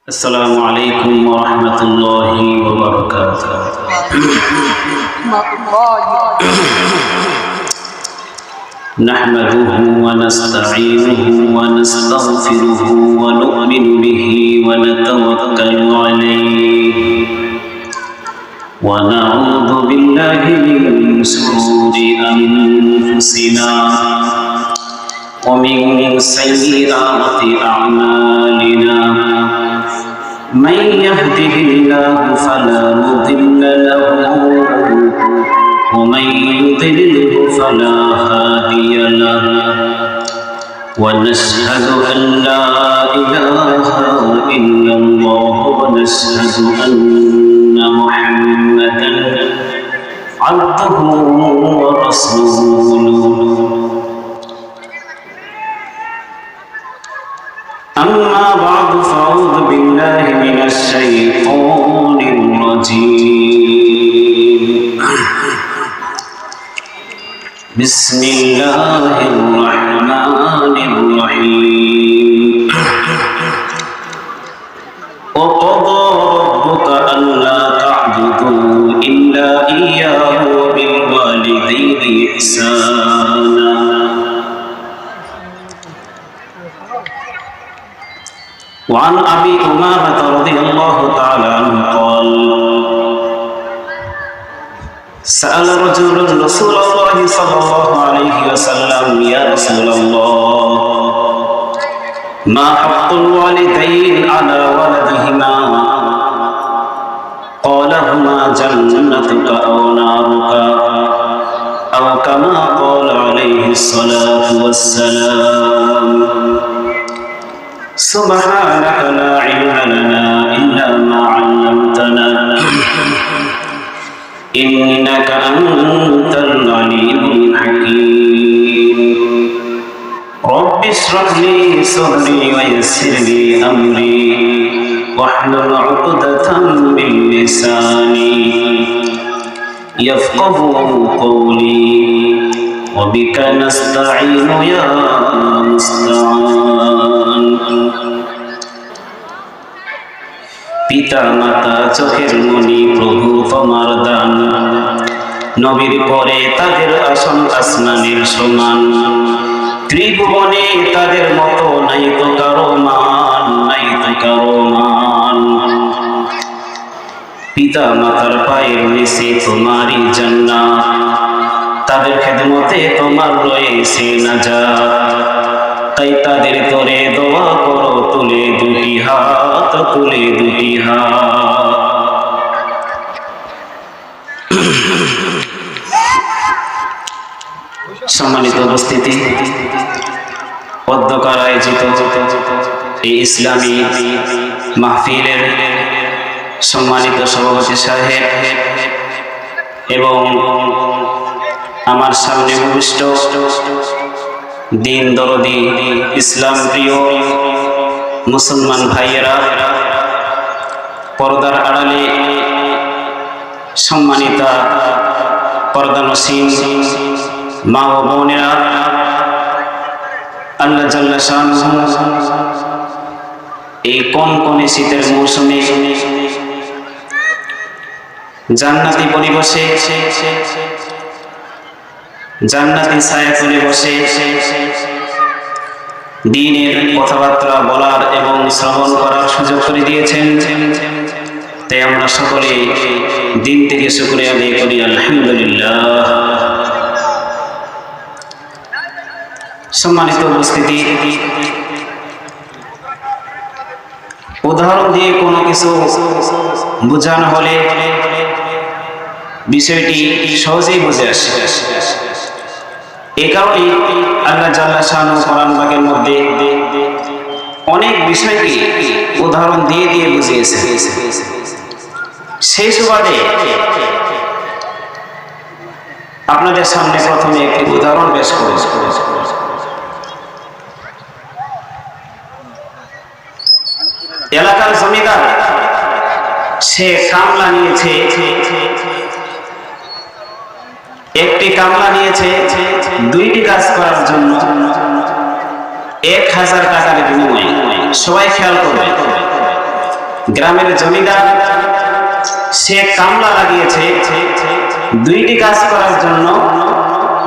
السلام عليكم ورحمة الله وبركاته. نحمده ونستعينه ونستغفره ونؤمن به ونتوكل عليه ونعوذ بالله من شرور أنفسنا ومن سيئات أعمالنا. من يهده الله فلا مضل له ومن يضلله فلا هادي له. ونشهد أن لا إله إلا الله ونشهد أن محمدا عبده ورسوله. أما بعد فأعوذ بالله من الشيطان الرجيم. بسم الله الرحمن الرحيم. وقضى ربك ألا تعبدوا إلا إياه وبالوالدين إحسانا. وعن أبي أمامة رضي الله تعالى عنه قال: سأل رجل رسول الله صلى الله عليه وسلم: يا رسول الله، ما حق الوالدين على ولدهما؟ قال: هما جنتك أو نارك، أو كما قال عليه الصلاة والسلام. سبحانك لا علم لنا إلا ما علمتنا إنك أنت العليم الحكيم. رب اشرح لي صدري ويسر لي أمري واحلل عقدة من لساني يفقه قولي وبك نستعين يا مستعان. পিতা মাতা চোখের মনি প্রভু তোমার দান, নবীর পরে তাদের আসন আসমানের সমান, ত্রিভুবনে তাদের মতো নাই তো কারো মান, নাই তো কারো মান। পিতা মাতার পায়ের নিচে তোমারই জান্নাত, তাদের খেদমতে তোমার রয়েছে নাজাত। তাই তাদের তোরে দোয়া করো তুলে দুটি হাত, তুলে দুটি হাত। সম্মানিত উপস্থিতি, পদ্মকার আয়োজিত এই ইসলামী মাহফিলের সম্মানিত সভাপতি সাহেব এবং আমার সামনে উপবিষ্ট দিন দরদি ইসলাম প্রিয় মুসলমান ভাইয়েরা, পর্দার আড়ালে সম্মানিতা পর্দানসীন মা ও বোনেরা, আল্লাহ জাল্লা শানুহু এই কনকনে শীতের মৌসুমে জান্নাতি পরিবেশে, জান্নাতি ছায়াতলে বসে দ্বীনের কথাবার্তা বলার এবং শ্রবণ করার সুযোগ করে দিয়েছেন। তাই আমরা সকলে দিন থেকে শুকরিয়া আদায় করি, আলহামদুলিল্লাহ। সম্মানিত উপস্থিতি, উদাহরণ দিয়ে কোনো কিছু বোঝানো হলে বিষয়টি সহজেই বুঝে আসে। এই কারণে আল্লাহ জাল্লা শানুহু কোরআন পাকের মধ্যে অনেক বিষয়কে উদাহরণ দিয়ে দিয়ে বুঝিয়েছে। সেই সুবাদে আপনাদের সামনে প্রথমে একটি উদাহরণ পেশ করি। এলাকার জমিদার সে কামলা নিয়েছে, একটি কামলা নিয়েছে দুইটি কাজ করার জন্য 1000 টাকার বিনিময়ে। সবাই খেয়াল করবে, গ্রামের জমিদার সে কামলা লাগিয়েছে দুইটি কাজ করার জন্য,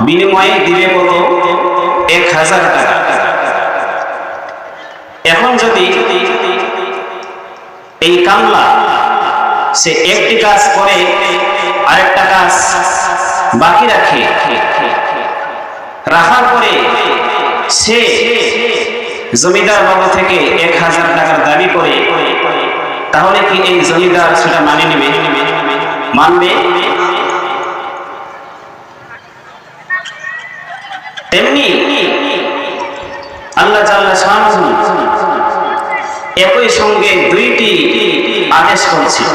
বিনিময়ে দিবে কত? 1000 টাকা। এখন যদি এই কামলা সে একটি কাজ করে আরেকটা কাজ বাকি রাখার পরে সে জমিদার বাবু থেকে 1000 টাকার দাবি করে, তাহলে কি এই জমিদার সেটা মানে নেবে? মানবে? তেমনি আল্লাহ জাল্লা শাআনুহু একই সঙ্গে দুইটি আদেশ করেছেন,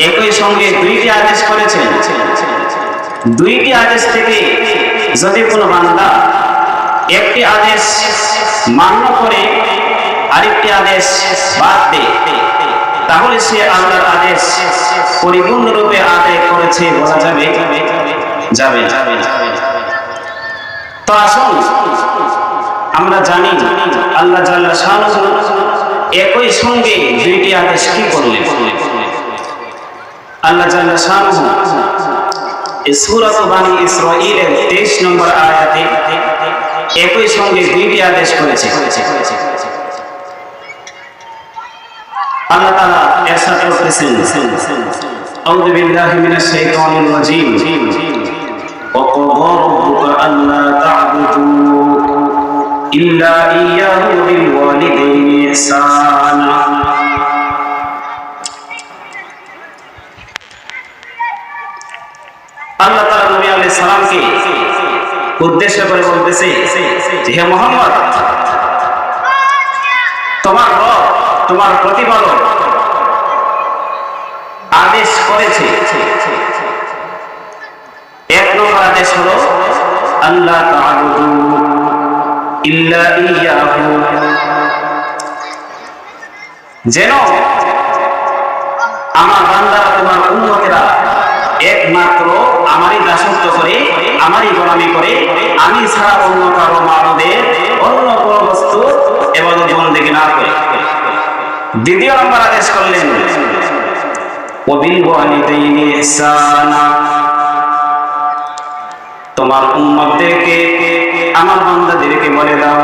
একই সঙ্গে দুইটি আদেশ করেছেন। দুইটি আদেশ থেকে যদি কোনো বান্দা একটি আদেশ মান্য করে আরেকটি আদেশ বাদ দেয়, তাহলে সে আল্লাহর আদেশ পরিপূর্ণরূপে আদায় করেছে বলা যাবে? যাবে। তো আসুন আমরা জানি আল্লাহ জাল্লা শাআনুহু একই সঙ্গে দুইটি আদেশ কি করলেন। আল্লাহ জাল্লা শাআনুহু এই সূরা বানী ইসরাঈলের 23 নম্বর আয়াতে একই সঙ্গে দুইটি আদেশ করেছে। আল্লাহ তাআলা ইরশাদ করতেছেন, আউযু বিল্লাহি মিনাশ শাইতানির রাজীম, ওয়া ক্বাদা রাব্বুকা আল্লা তা'বুদু ইল্লা ইয়্যাহু বিল ওয়ালিদাইনি ইহসানা। আল্লাহ তাআলা নবী আলাইহিস সালামকে উদ্দেশ্য করে বলতেছে, হে মুহাম্মদ, তোমার রব, তোমার প্রতিপালক আদেশ করেছে। এক নম্বর আদেশ হলো আল্লাহ তা'বুদু ইল্লা ইয়্যাহু, যেন আমার বান্দারা, তোমার উম্মতেরা একমাত্র আমারই দাসত্ব করে, আমারই গোলামি করে, আমি ছাড়া অন্য কারো মাবুদের, অন্য কোনো বস্তু ইবাদত বন্দেগী না করে। দ্বিতীয় নম্বর আদেশ করলেন ওয়া বিল ওয়ালিদাইনি ইহসানা, তোমার উম্মতদেরকে, আমার বান্দাদেরকে বলে দাও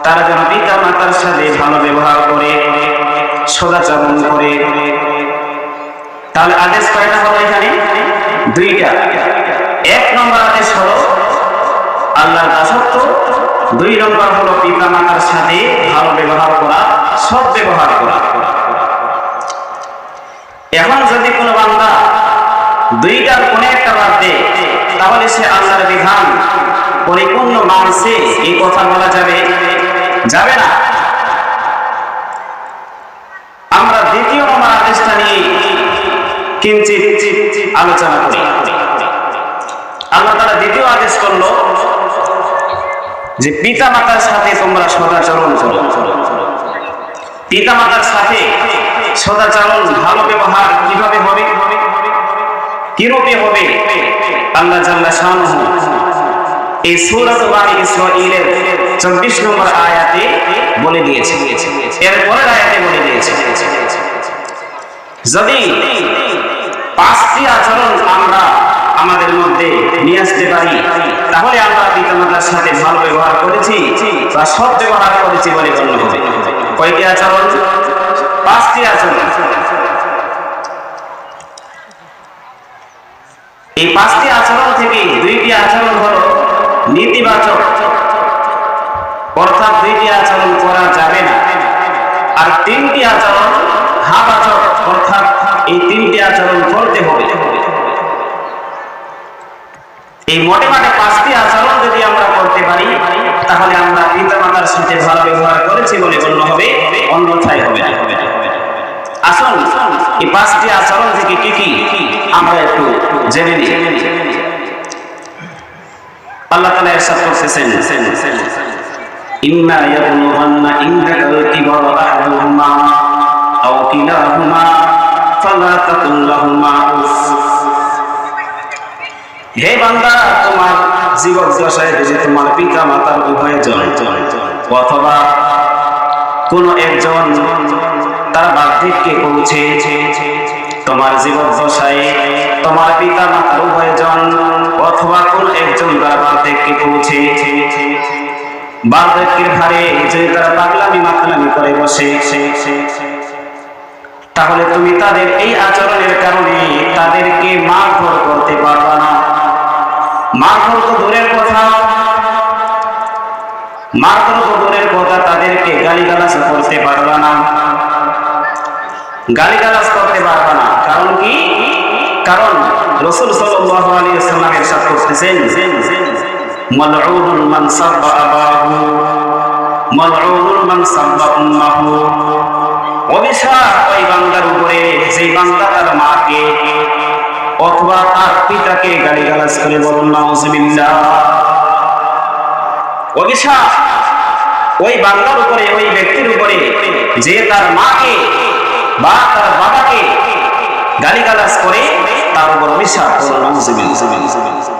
তারা যেন পিতা মাতার সাথে ভালো ব্যবহার করে, সদাচরণ করে। তাহলে আদেশ কয়টা হলো এখানে? দুইটা। এক নম্বর আদেশ হলো আল্লাহর দাসত্ব, দুই নম্বর হলো পিতা মাতার সাথে ভালো ব্যবহার করা, সৎ ব্যবহার করা। এখন যদি কোনো বান্দা দুইটার কোনো একটা বাদ দেয়, তাহলে সে আল্লাহর বিধান পরিপূর্ণ মানছে, এই কথা বলা যাবে? যাবে না। আমরা দ্বিতীয় নম্বর আদেশটা নিয়ে কিঞ্চিত আলোচনা করি। আল্লাহ তাআলা দ্বিতীয় আদেশ করলো যে পিতা মাতার সাথে তোমরা সদাচরণ করো। পিতা মাতার সাথে সদাচরণ, ভালো ব্যবহার কিভাবে হবে, কিরূপে হবে? আল্লাহ জাল্লা শাআনুহু এই সূরা বানী ইসরাঈলের 24 নম্বর আয়াতে বলে দিয়েছে, এর পরের আয়াতে বলে দিয়েছে, যদি 5টি আচরণ আমরা আমাদের মধ্যে নিয়ে আসতে পারি, তাহলে আমরা পিতামাতার সাথে ভালো ব্যবহার করেছি বা সৎ ব্যবহার করেছি বলে গণ্য হবে। কয়টি আচরণ? 5টি আচরণ। এই 5টি আচরণ থেকে 2টি আচরণ হলো নীতিবাচক, অর্থাৎ 2টি আচরণ করা যাবে না, আর 3টি আচরণ হাবাচক, অর্থাৎ এই 3টি আচরণ করতে হবে। এই মোটে 5টি আচরণ যদি আমরা করতে পারি, তাহলে আমরা পিতামাতার সাথে ভালো ব্যবহার করেছি বলে গণ্য হবে, অন্যথায় হবে না। আসুন এই 5টি আচরণ থেকে কি কি আমরা একটু জেনে নিই। আল্লাহ তাআলা ইরশাদ করতেছেন, ইম্মা ইয়াবলুগান্না ইনদাকাল কিবারা আহাদুহুমা আও কিলাহুমা ফালা তাকুল লাহুমা উফ। হে বান্দা, তোমার জীবদ্দশায় যদি তোমার পিতা মাতার উভয়জন অথবা কোনো একজন তার বার্ধক্যে পৌঁছে, তোমার জীবদ্দশায় তোমার পিতা মাতার উভয়জন অথবা কোন একজন তার বার্ধক্যে পৌঁছে, বার্ধক্যের ভারে যদি তারা পাগলামি মাতলামি করে বসে, তাহলে তুমি তাদের এই আচরণের কারণে তাদেরকে মারধর করতে পারবা না। মারধর তো দূরের কথা, মারধর তো দূরের কথা, তাদেরকে গালিগালাজ করতে পারবা না, গালিগালাজ করতে পারবা না। কারণ কি? কারণ রাসূল সাল্লাল্লাহু আলাইহি ওয়াসাল্লাম ইরশাদ করতেছেন, মালউনুন মান সাব্বা আবাহু মালউনুন মান সাব্বা উম্মাহু। অভিশাপ ওই বান্দার উপরে যে বান্দা তার মাকে অথবা তার পিতাকে গালিগালাজ করে, বলুন নাউযুবিল্লাহ। অভিশাপ ওই বান্দার উপরে, ওই ব্যক্তির উপরে যে তার মাকে বা তার বাবাকে গালিগালাজ করে, তার উপর অভিশাপ, বলুন নাউযুবিল্লাহ।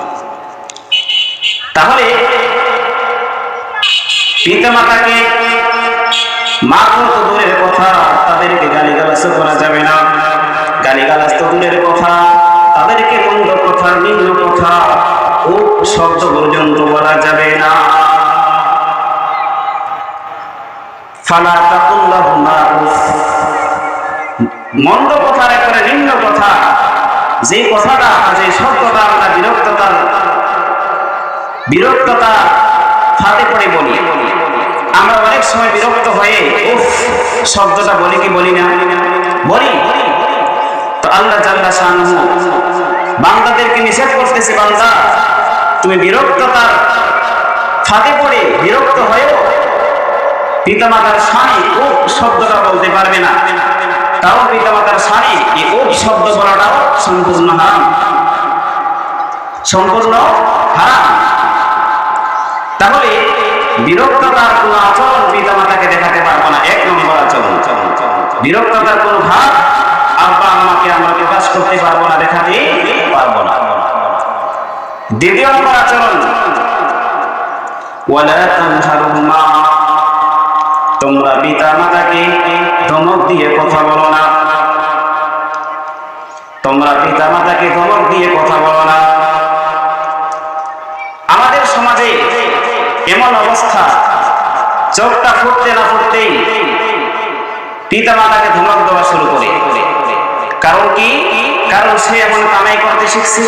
তাহলে পিতা মাতাকে মারধর তো দূরের কথা, তাদেরকে গালিগালাজ করা যাবে না। গালিগালাজ তো দূরের কথা, তাদেরকে মন্দ কথা, নিম্ন কথা, শব্দ পর্যন্ত বলা যাবে না। ফালা তাকুল লাহুমা উফ, মন্দ কথার একবারে নিম্ন কথা, যে কথাটা, যে শব্দটা আমরা বিরক্ততা ফাঁদে পড়ে বলি। আমরা অনেক সময় বিরক্ত হয়ে উফ শব্দটা বলি কি বলি না? বলি। তো আল্লাহ জাল্লা শানুহু বান্দাদেরকে নিষেধ করতেছে, বান্দা তুমি বিরক্ততার ফাঁদে পড়ে বিরক্ত হয়েও পিতামাতার শানে উফ শব্দটা বলতে পারবে না। তাও পিতামাতার শানে এই উফ শব্দ বলাটাও সম্পূর্ণ হারাম, সম্পূর্ণ হারাম। তাহলে বিরক্ততার কোন আচরণ পিতামাতাকে দেখাতে পারবো না, এক নম্বর আচরণ। বিরক্ততার কোন ভাব আব্বা আম্মাকে আমরা প্রকাশ করতে পারবো না, দেখাতে পারবো না। দ্বিতীয় নম্বর আচরণ, ওয়ালা তানহারুহুমা, তোমরা পিতামাতাকে ধমক দিয়ে কথা বলো না, তোমরা পিতামাতাকে ধমক দিয়ে কথা বলো না। আমাদের সমাজে এমন অবস্থা, চোখটা ফুটতে না ফুটতেই পিতামাতাকে ধমক দেওয়া শুরু করে। কারণ কি? কারণ সে এখন কামাই করতে শিখছে,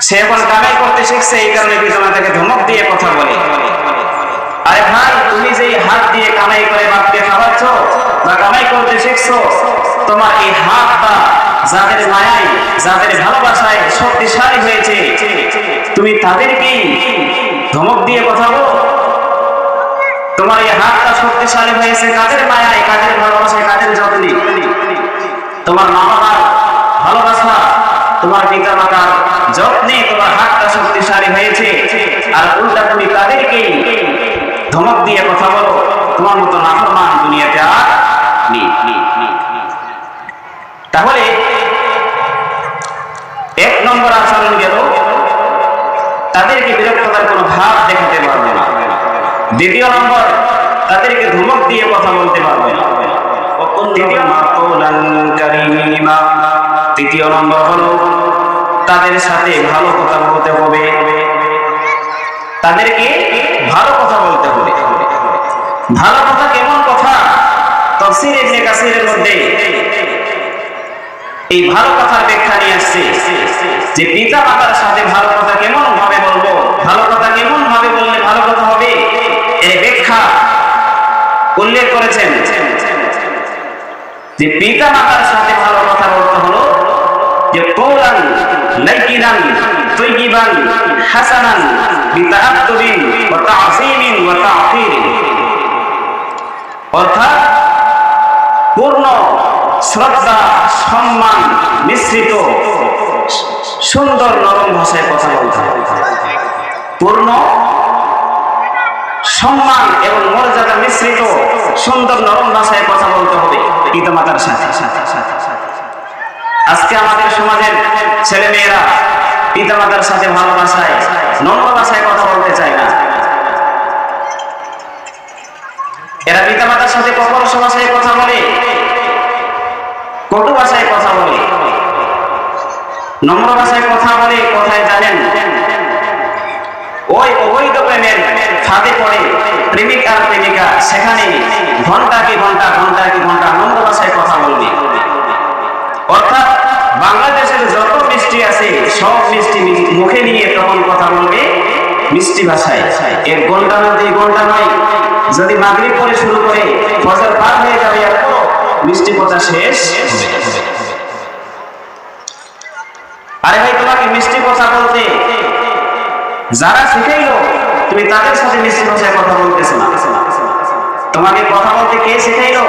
সে এখন কামাই করতে শিখছে, এই কারণে পিতামাতাকে ধমক দিয়ে কথা বলে। আরে ভাই, তুমি যে হাত দিয়ে কামাই করে বাপকে খাওয়াচ্ছ বা কামাই করতে শিখছো, তোমার এই হাতটা যাদের মায়ায়, যাদের ভালোবাসায় শক্তিশালী হয়েছে, তুমি তাদেরকেই ধমক দিয়ে কথা বলো। তোমার এই হাতটা শক্তিশালী হয়েছে কাদের মায়ায়, কাদের ভালোবাসায়, কাদের যত্নে? তোমার মা বাবার ভালোবাসা, তোমার পিতা মাতার যত্নে তোমার হাতটা শক্তিশালী হয়েছে, আর উল্টা তুমি তাদেরকেই ধমক দিয়ে কথা বলো। তোমার মতো নাফরমান দুনিয়াতে আর নেই। তাহলে এক নম্বর আচরণ গেল, তাদেরকে বিরক্ততার কোনো ভাব দেখাতে পারবে না। দ্বিতীয় নম্বর, তাদেরকে ধমক দিয়ে কথা বলতে পারবে না। তৃতীয় নম্বর হলো, তাদের সাথে ভালো কথা বলতে হবে, তাদেরকে ভালো কথা বলতে হবে। ভালো কথা কেমন কথা? তাফসীর ইবনে কাসীরের মধ্যে এই ভালো কথার ব্যাখ্যা নিয়ে আসছে যে পিতা মাতার সাথে ভালো কথা কেমন ভাবে বলবো, ভালো কথা কেমন ভাবে বললে ভালো কথা হবে, এই ব্যাখ্যা উল্লেখ করেছেন যে পিতা মাতার সাথে ভালো কথার অর্থ হলো যে কওলান লাইকিনান তাইয়িবান হাসানান বিতাআদ্দুবিন ওয়া তা'যীমিন ওয়া তা'ফীরিন, অর্থাৎ পূর্ণ শ্রদ্ধা সম্মান মিশ্রিত সুন্দর নরম ভাষায় কথা বলতে হবে। পূর্ণ সম্মান এবং মর্যাদা মিশ্রিত সুন্দর নরম ভাষায় কথা বলতে হবে পিতামাতার সাথে। আজকে আমাদের সমাজের ছেলে মেয়েরা পিতামাতার সাথে ভালো ভাষায়, নম্র ভাষায় কথা বলতে চায় না। ভাষায় কথা বলে, কটু ভাষায় কথা বলে, নম্র ভাষায় কথা বলে, কোথায় জানেন? ওই অবৈধ প্রেমের ফাঁদে পড়ে প্রেমিক আর প্রেমিকা সেখানে ঘন্টা কি ঘন্টা নম্র ভাষায় কথা বলবে। অর্থাৎ বাংলাদেশের যত মিষ্টি আছে সব মিষ্টি মুখে নিয়ে তখন কথা বলবে মিষ্টি ভাষায়। 1 ঘন্টা না 2 ঘন্টা নয়, যদি মাগরিব পরে শুরু করে ফজর পার হয়ে যাবে এরপর মিষ্টি কথা শেষ হবে। আরে ভাই, তোমাকে মিষ্টি কথা বলতে যারা শিখাইলো তুমি তাদের সাথে মিষ্টি ভাষায় কথা বলতেছো না। তোমাকে কথা বলতে কে শিখাইলো?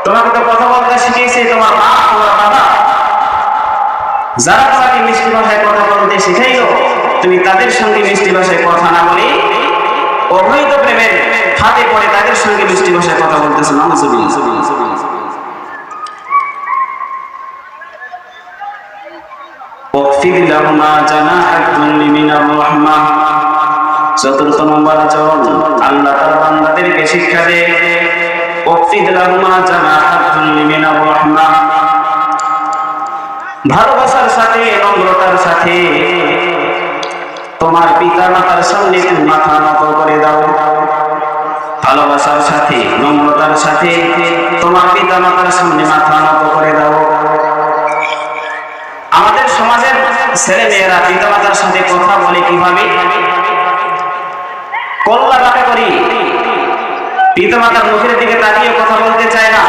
তোমাকে তো কথা বলতে শিখিয়েছে তোমার মা, তোমার বাবা। যারা তোমাকে মিষ্টি ভাষায় কথা বলতে শিখাইলো তুমি তাদের সঙ্গে মিষ্টি ভাষায় কথা না বলে অবৈধ প্রেমের ফাঁদে পড়ে তাদের সঙ্গে মিষ্টি ভাষায় কথা বলতেছো। নাউজুবিল্লাহ। চতুর্থ নম্বর আচরণ আল্লাহ তার বান্দাদেরকে শিক্ষা দেয় ভালোবাসার সাথে নম্রতার সাথে তোমার পিতা মাতার সামনে তুমি মাথা নত করে দাও। ভালোবাসার সাথে নম্রতার সাথে তোমার পিতা মাতার সামনে মাথা নত করে দাও। আমাদের সমাজের ছেলে মেয়েরা পিতা মাতার সাথে কথা বলে কিভাবে? কল্লা বাঁকা করি, পিতা মাতার মুখের দিকে তাকিয়ে কথা বলতে চায় না।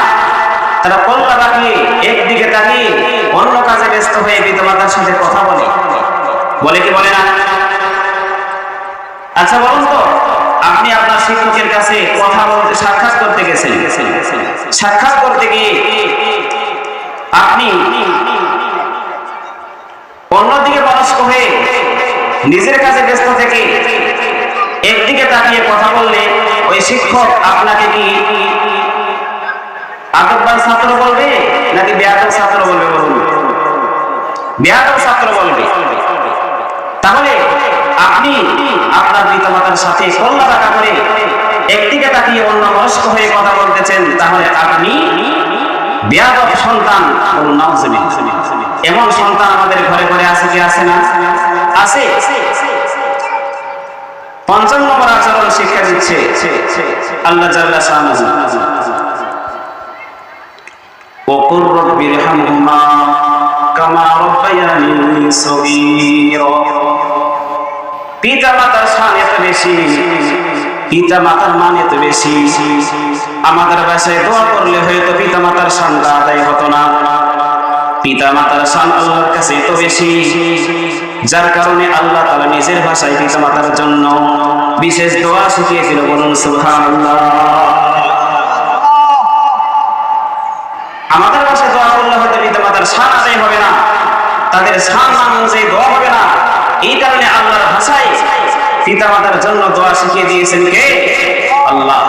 তারা কল্লা বাঁকিয়ে একদিকে তাকিয়ে অন্য কাজে ব্যস্ত হয়ে পিতা মাতার সাথে কথা বলে। বলে কি বলে না? আচ্ছা বলুন তো, আপনি আপনার শিক্ষকের কাছে কথা বলতে সাক্ষাৎ করতে গেছেন, সাক্ষাৎ করতে গিয়ে আপনি অন্যদিকে মনস্ক হয়ে নিজের কাছে ব্যস্ত থেকে একদিকে তাকিয়ে কথা বললে ওই শিক্ষক আপনাকে কি আদববান ছাত্র বলবে নাকি বেয়াদব ছাত্র বলবে? বলুন, বেয়াদব ছাত্র বলবে। তাহলে আপনি আপনার পিতামাতার সাথে কল্লা বাঁকা করে একদিকে তাকিয়ে অন্য মনস্ক হয়ে কথা বলতেছেন, তাহলে আপনি বেয়াদব সন্তান। বলুন নাউজুবিল্লাহ। এমন সন্তান আমাদের ঘরে ঘরে আছে কি আছে না? আছে। ৫ম নম্বর আচরণ শিক্ষা দিচ্ছে আল্লাহ জাল্লা শাআনুহু, ওকুর রব্বিরহামহুমা কামা রাব্বায়ানি সগীরা। পিতা মাতার শান এত বেশি, পিতা মাতার মান এত বেশি, আমাদের ভাষায় দোয়া করলে হয়তো পিতা মাতার শানটা আদায় হতো না। পিতা মাতার শান আল্লাহর কাছে এত বেশি, যার কারণে আল্লাহ তাআলা নিজের ভাষায় পিতা মাতার জন্য বিশেষ দোয়া শিখিয়েছিল। বলুন সুবহানাল্লাহ। আমাদের ভাষায় দোয়া করলে হয়তো পিতা মাতার শান আদায় হবে না, তাদের শান অনুযায়ী দোয়া হবে না। এই কারণে আল্লাহর ভাষায় পিতা মাতার জন্য দোয়া শিখিয়ে দিয়েছেন কে? আল্লাহ।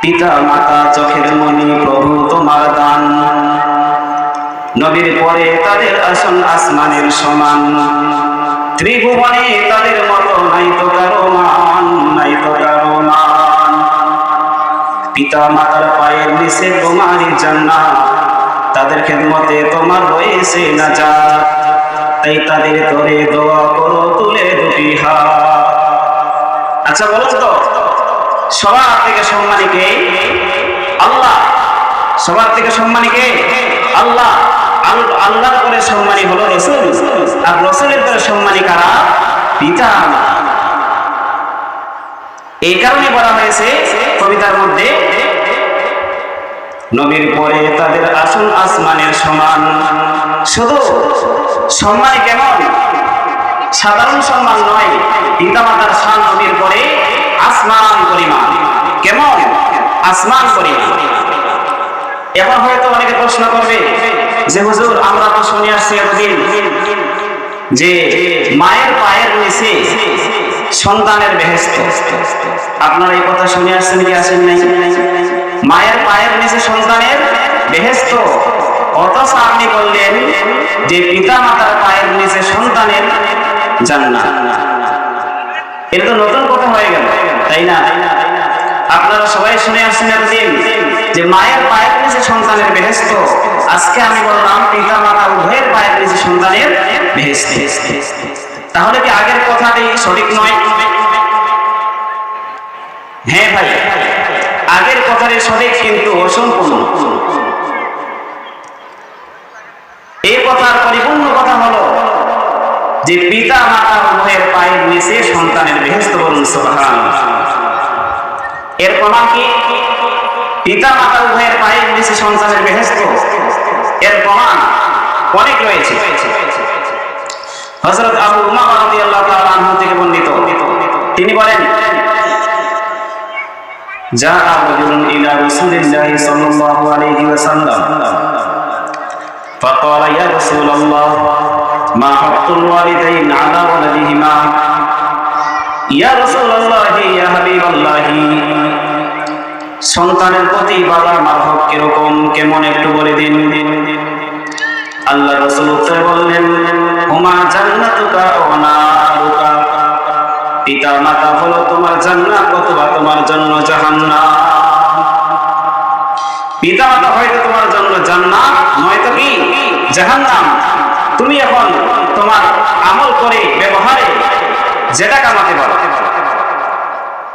পিতা মাতা চোখের মনি, প্রভু তোমার দান। নবীর পরে তাদের আসন আসমানের সমান, ত্রিভুবনে তাদের মতো নাই তো কারো মান, নাই তো কারো মান। পিতা মাতার পায়ের নিচে তোমারই জান্নাত, তাদের খেদমতে তোমার রয়েছে নাজাত। তাই তাদের তরে দোয়া করো তুলে দুটি হাত। আচ্ছা বলুন তো, সবার থেকে সম্মানী কে? আল্লাহ। সবার থেকে সম্মানী কে? আল্লাহ। আল্লাহর পরে সম্মানী হলো রাসূল, আর রাসূলের পরে সম্মানী কারা? পিতা। এই কারণে বলা হয়েছে কবিতার মধ্যে, নবীর পরে তাদের আসন আসমানের সমান। শুধু সম্মানী কেমন? সাধারণ সম্মান নয়, পিতা মাতার শান নবীর পরে আসমান পরিমাণ। কেমন? আসমান পরিমাণ। এখন হয়তো অনেকে প্রশ্ন করবে যে হুজুর, আমরা তো শুনে আসছি এতদিন যে মায়ের পায়ের নিচে সন্তানের বেহেশত। আপনারা এই কথা শুনে আসছেন কি আসেন নাই? মায়ের পায়ের নিচে সন্তানের বেহেশত, অথচ আপনি বললেন যে পিতা মাতার পায়ের নিচে সন্তানের জান্নাত। এটা তো নতুন কথা হয়ে গেল, তাই না? আপনারা সবাই শুনে আসছেন এতদিন যে মায়ের পায়ের নিচে সন্তানের বেহেশত, আজকে আমি বললাম পিতা মাতা উভয়ের পায়ের নিচে সন্তানের বেহেশত। তাহলে কি আগের কথাটি সঠিক নয়? হ্যাঁ ভাই, আগের কথাটি সঠিক কিন্তু অসম্পূর্ণ। এই কথার পরিপূর্ণ কথা হলো যে পিতা মাতা উভয়ের পায়ের নিচে সন্তানের বেহেশত। বলুন সুবহানাল্লাহ। এর প্রমাণ কি? পিতা মাতা উভয়ের পায়ের নিচে সন্তানের বেহেশত, এর প্রমাণ অনেক রয়েছে। হযরত আবু উমামা রাদিয়াল্লাহু তাআলা আনহু থেকে বর্ণিত, তিনি বলেন, জাআ রাজুলুন ইলা রাসূলিল্লাহি সাল্লাল্লাহু আলাইহি ওয়াসাল্লাম ফাকালা ইয়া রাসূলাল্লাহ মা হাক্কুল ওয়ালিদাইন আলা ওয়ালাদিহিমা। ইয়া রাসূলুল্লাহ, ইয়া হাবিবাল্লাহ, সন্তানের প্রতি বাবা মার হক কিরকম, কেমন একটু বলে দিন। আল্লাহ রাসূল উত্তরে বললেন, হুমা জান্নাতুকা ওয়া নারুকা, পিতা মাতা হলো তোমার জান্নাত অথবা তোমার জন্য জাহান্নাম। পিতা মাতা হয়তো তোমার জন্য জান্নাত, নয়তো কি জাহান্নাম। তুমি এখন তোমার আমল করে ব্যবহারে যেটা কামাতে পারো,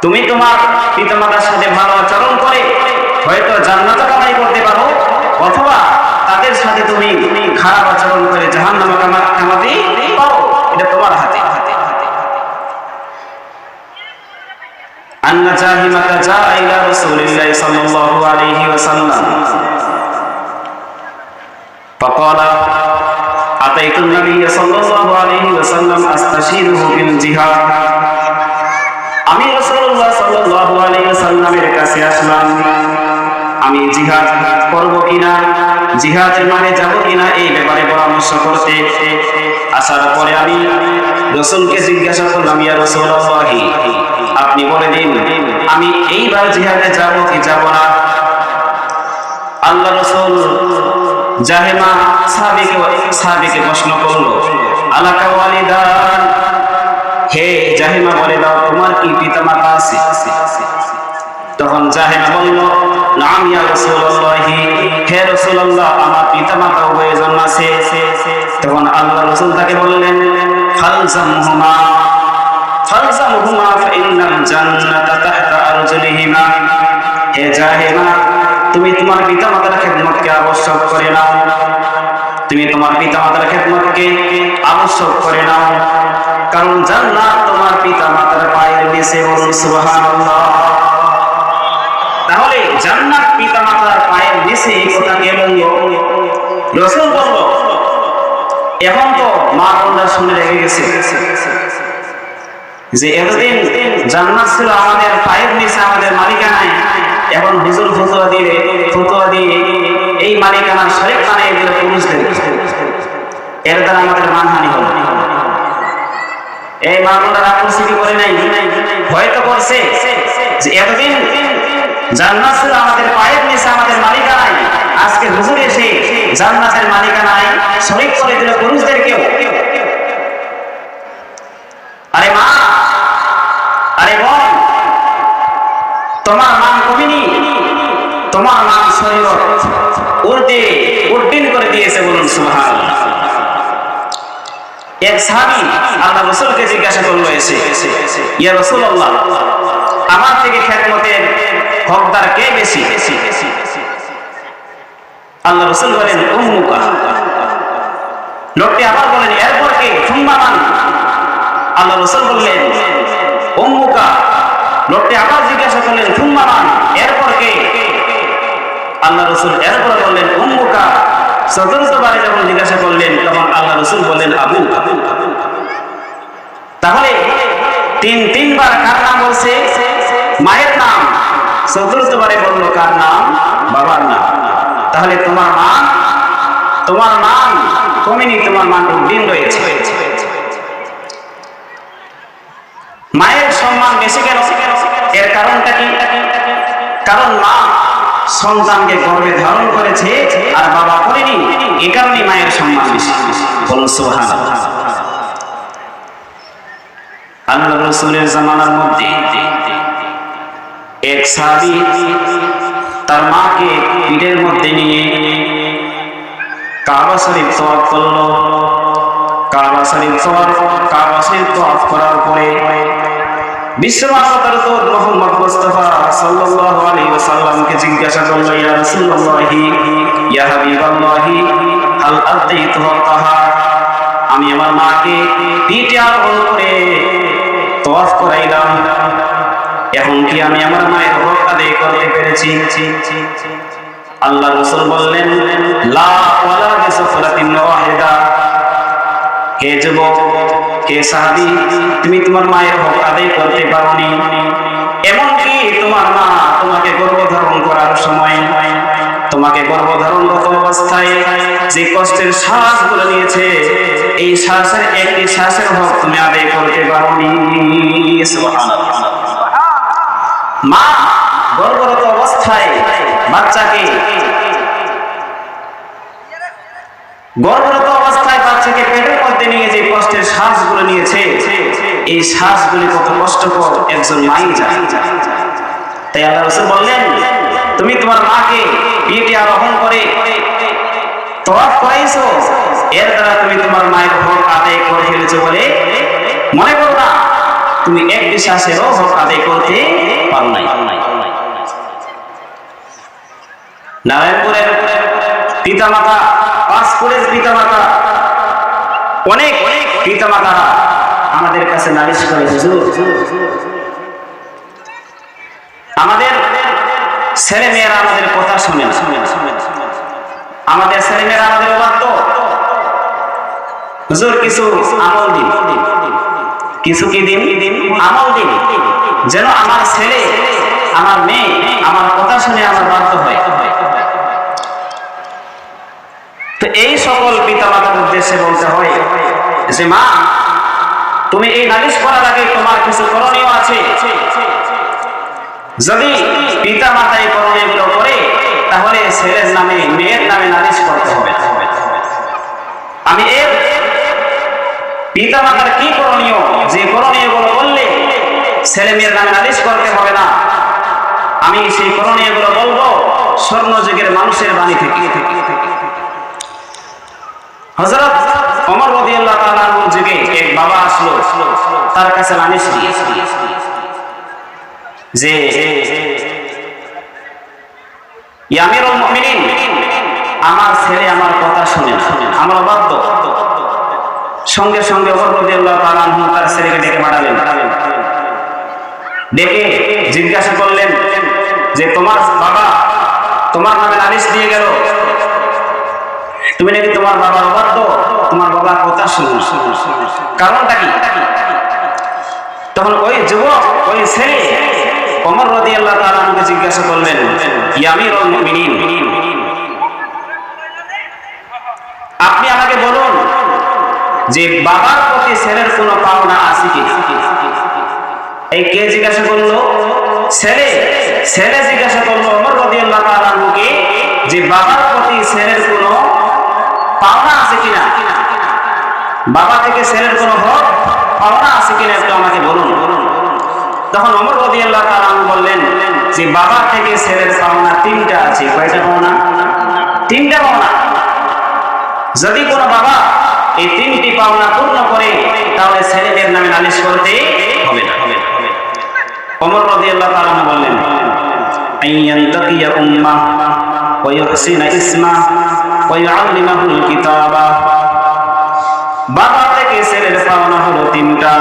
তুমি তোমার পিতা মাতার সাথে ভালো আচরণ করে হয়তো জান্নাত কামাই করতে পারো, অথবা তাদের সাথে তুমি খারাপ আচরণ করে জাহান্নাম কামাতে পারো। এটা তোমার হাতে। আন্না জাহিমাতা জা ইলা রাসূলিল্লাহি সাল্লাল্লাহু আলাইহি ওয়াসাল্লাম ফাকালা আতাইতু নবিয়্য সাল্লাল্লাহু আলাইহি ওয়াসাল্লাম আস্তাশীরুহু বিল জিহাদ। আমি রাসূলুল্লাহ সাল্লাল্লাহু আলাইহি ওয়াসাল্লামের কাছে আসলাম, আমি জিহাদ করব কিনা, জিহাদের মানে যাব কিনা এই ব্যাপারে পরামর্শ করতে। আসার পরে আমি রাসূলকে জিজ্ঞাসা করলাম, ইয়া রাসূলুল্লাহ, আপনি বলে দিন আমি এইবার জিহাদে যাব কি যাব না। আল্লাহ রাসূল জাহেমা সাহাবীকে প্রশ্ন করলো, আলাকা ওয়ালিদান, হে জাহেমা বলে দাও তোমার কি পিতা মাতা আছে? তখন জাহেমা বলল, নাম ইয়া রাসূলুল্লাহ, হে রাসূলুল্লাহ আমার পিতা মাতা উভয়জন আছে। তখন আল্লাহ রাসূল তাকে বললেন, ফালজামহুমা ফালজামহুমা ফাইন্নাল জান্নাতা তাহতা আরজুলিহিমা। হে জাহেমা, তুমি তোমার পিতা মাতার খেদমতকে আবশ্যক করে নাও, তুমি তোমার পিতা মাতার খেদমতকে আবশ্যক করে নাও, কারণ জান্নাত তোমার পিতা মাতার পায়ের নিচে। বলুন সুবহানাল্লাহ। তাহলে জান্নাত পিতা মাতার পায়ের নিচে, এই কথা কে বলল? রাসূল বলল। এখন তো মা বোনরা শুনে রেখে গেছে যে এতদিন জান্নাত ছিল আমাদের পায়ের নিচে, আমাদের মালিকানায়। এখন হুজুর ফতোয়া দিয়ে এই মালিকানার শরীক বানিয়ে দিল পুরুষদের। এর দ্বারা আমাদের মানহানি হলো। এই মা বোনরা রাক্ষসী করে নাই, হয়তো করছে যে এতদিন জান্নাত ছিল আমাদের পায়ের নিচে, আমাদের মালিকানায়, আজকে হুজুর এসে জান্নাতের মালিকানায় শরীক করে দিল পুরুষদেরকেও। আরে মা, আরে বোন, তোমার মান কমেনি, তোমার মান শরীয়ত উদ্দিন করে দিয়েছে। বলুন সুবহানাল্লাহ। এক সাহাবী আল্লাহ রাসূলকে জিজ্ঞাসা করলো এসে, ইয়া রাসূলুল্লাহ, আমার থেকে খেদমতের হকদার কে বেশি? আল্লাহ রাসূল বলেন, উম্মুকা। লোকটি আবার বলেন, এরপর কে? সুম্মা মান? আল্লাহ রাসূল বললেন, উম্মুকা। লোকটি আবার জিজ্ঞাসা করলেন, সুম্মা মান? এরপর কে? আল্লাহ রাসূল এরপর বললেন, উম্মুকা। চতুর্থবারে যখন জিজ্ঞাসা করলেন তখন আল্লাহ রাসূল বললেন, আবুকা। তাহলে তিনবার কার নাম বলছে? মায়ের নাম। চতুর্থবারে বলল কার নাম? বাবার নাম। তাহলে তোমার মান কমেনি, তোমার মান উদ্দিন রয়েছে। মায়ের সম্মান বেশি কেন? এর কারণটা কি? কারণ মা সন্তানকে গর্ভে ধারণ করেছে আর বাবা করেনি, এই কারণে মায়ের সম্মান বেশি। বলুন সুবহানাল্লাহ। আল্লাহ রাসূলের জামানার মধ্যে এক সাহাবী তার মাকে পিঠের মধ্যে নিয়ে কাবা শরীফ তওয়াফ করল। কাবা শরীফ তওয়াফ করার পরে বিশ্বমানবতার দূত মুহাম্মদ মুস্তাফা সাল্লাল্লাহু আলাইহি ওয়াসাল্লামকে জিজ্ঞাসা করল, ইয়া রাসূলুল্লাহি ইয়া হাবিবাল্লাহি হাল আদাইতু হাক্কাহা, আমি আমার মাকে পিঠে আরোহণ করে তওয়াফ করাইলাম, এখন কি আমি আমার মায়ের হক আদায় করতে পেরেছি? আল্লাহ রাসূল বললেন, লা ওয়ালা বিসফরাতিন ওয়াহিদা, হে যুবক, হে সাহাবী, তুমি তোমার মায়ের হক আদায় করতে পারোনি। এমনকি তোমার মা তোমাকে গর্ভধারণ করার সময়, তোমাকে গর্ভধারণরত অবস্থায় যে কষ্টের শ্বাসগুলো নিয়েছে, এই শ্বাসের একটি শ্বাসের হক তুমি আদায় করতে পারোনি। সুবহানাল্লাহ। মা গর্ভরত অবস্থায় বাচ্চাকে পেটের মধ্যে নিয়ে যে কষ্টের শ্বাসগুলো নিয়েছে, এই শ্বাসগুলি কত কষ্টকর একজন মাই জানে। তাই আল্লাহ রাসূল বললেন, তুমি তোমার মাকে পিঠে আরোহণ করে তওয়াফ করাইছো, এর দ্বারা তুমি তোমার মায়ের হক আদায় করে ফেলেছো বলে মনে করো না, তুমি একটি শ্বাসেরও হক আদায় করতে পারো নাই। নারায়ণপুরের পিতামাতা, পাঁচপুরের পিতামাতা, অনেক পিতামাতারা আমাদের কাছে নালিশ করে, হুজুর আমাদের ছেলে মেয়েরা আমাদের কথা শুনে না, আমাদের ছেলে মেয়েরা আমাদের অবাধ্য, হুজুর কিছু আমল দিন, কিছু কি দিন, আমল দিন, যেন আমার ছেলে আমার মেয়ে আমার কথা শুনে আমার বাধ্য হয়। তো এই সকল পিতামাতার উদ্দেশ্যে বলতে হয় যে, মা তুমি এই নালিশ করার আগে তোমার কিছু করণীয় আছে। যদি পিতামাতা এই করণীয়গুলো করে, তাহলে ছেলের নামে মেয়ের নামে নালিশ করতে হবে। আমি এর পিতামাতার কি করণীয়, যে করণীয়গুলো বললে ছেলে মেয়ের নামে নালিশ করতে হবে না, আমি সেই করণীয়গুলো বলবো স্বর্ণ যুগের মানুষের বাণী থেকে। হযরত ওমর রাদিয়াল্লাহু তাআলা আনহুর যুগে এক বাবা আসলো, তার কাছে নালিশ নিয়ে যে, ইয়া আমিরুল মুমিনিন, আমার ছেলে আমার কথা শুনে না, আমার অবাধ্য। সঙ্গে সঙ্গে ওমর রাদিয়াল্লাহু তাআলা আনহু তার ছেলেকে ডেকে পাঠালেন। ডেকে জিজ্ঞাসা করলেন যে, তোমার বাবা তোমার নামে নালিশ দিয়ে গেল, তুমি নাকি তোমার বাবার অবাধ্য, তোমার বাবার কথা শুনো, কারণটা কি? তখন ওই যুবক, ওই ছেলে ওমর রাদিয়াল্লাহু তাআলা আনহুকে জিজ্ঞাসা করলেন, ইয়া আমিরুল মুমিনিন, আপনি আমাকে বলুন যে বাবার প্রতি ছেলের কোনো পাওনা আছে কি? এই কে জিজ্ঞাসা করলো? ছেলে জিজ্ঞাসা করলো ওমর রাদিয়াল্লাহু তাআলা আনহুকে যে বাবার প্রতি ছেলের কোনো পাওনা আছে কিনা, বাবা থেকে ছেলের কোনো হক পাওনা আছে কিনা একটু আমাকে বলুন। তখন ওমর রাদিয়াল্লাহু তাআলা আনহু বললেন যে বাবা থেকে ছেলের পাওনা তিনটা আছে। কয়টা পাওনা? তিনটা পাওনা। যদি কোনো বাবা এই তিনটি পাওনা পূর্ণ করে, তাহলে ছেলেদের নামে নালিশ করতে হবে না। ওমর রাদিয়াল্লাহু তাআলা আনহু বললেন, আইয়ান্তাকিয়া উম্মা ওয়া ইউহসিনা ইসমা ওয়া ইউআল্লিমাহুল কিতাবা। বাবা থেকে ছেলের পাওনা হলো তিনটা।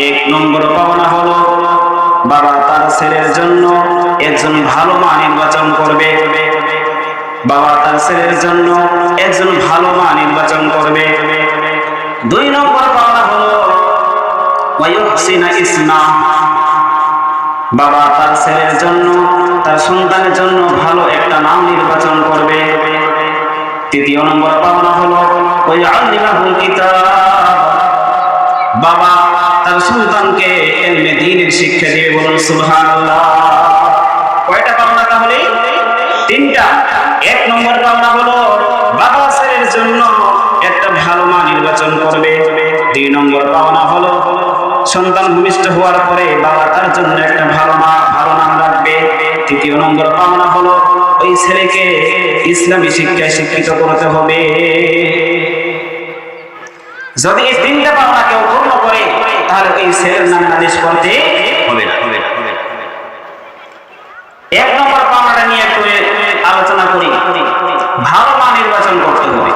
এক নম্বর পাওনা হলো বাবা তার ছেলের জন্য একজন ভালো মা নির্বাচন করবে। বাবা তার ছেলের জন্য একজন ভালো মা নির্বাচন করবে। দুই নম্বর পাওনা হলো ওয়া ইউহসিনা ইসমা, বাবা তার ছেলের জন্য, তার সন্তানের জন্য ভালো একটা নাম নির্বাচন করবে। তৃতীয় নম্বর পাওনা হলো ওয়া ইউআল্লিমাহুল কিতাব, বাবা তার সন্তানকে ইলমে দ্বীনের শিক্ষা দিবে। বলুন সুবহানাল্লাহ। কয়টা পাওনা তাহলে? তিনটা। এক নম্বর পাওনা হলো বাবা ছেলের জন্য একটা ভালো মা নির্বাচন করবে। দুই নম্বর পাওনা হলো সন্তান ভূমিষ্ঠ হওয়ার পরে বাবা তার জন্য একটা ভালো নাম রাখবে। তৃতীয় নম্বর পাওনা হলো ওই ছেলেকে ইসলামী শিক্ষায় শিক্ষিত করতে হবে। যদি এই তিনটা পাওনা কেউ পূর্ণ করে তাহলে ওই ছেলের নামে নালিশ করতে হবে না। এক নম্বর পাওনাটা নিয়ে একটু আলোচনা করি। ভালো মা নির্বাচন করতে হবে।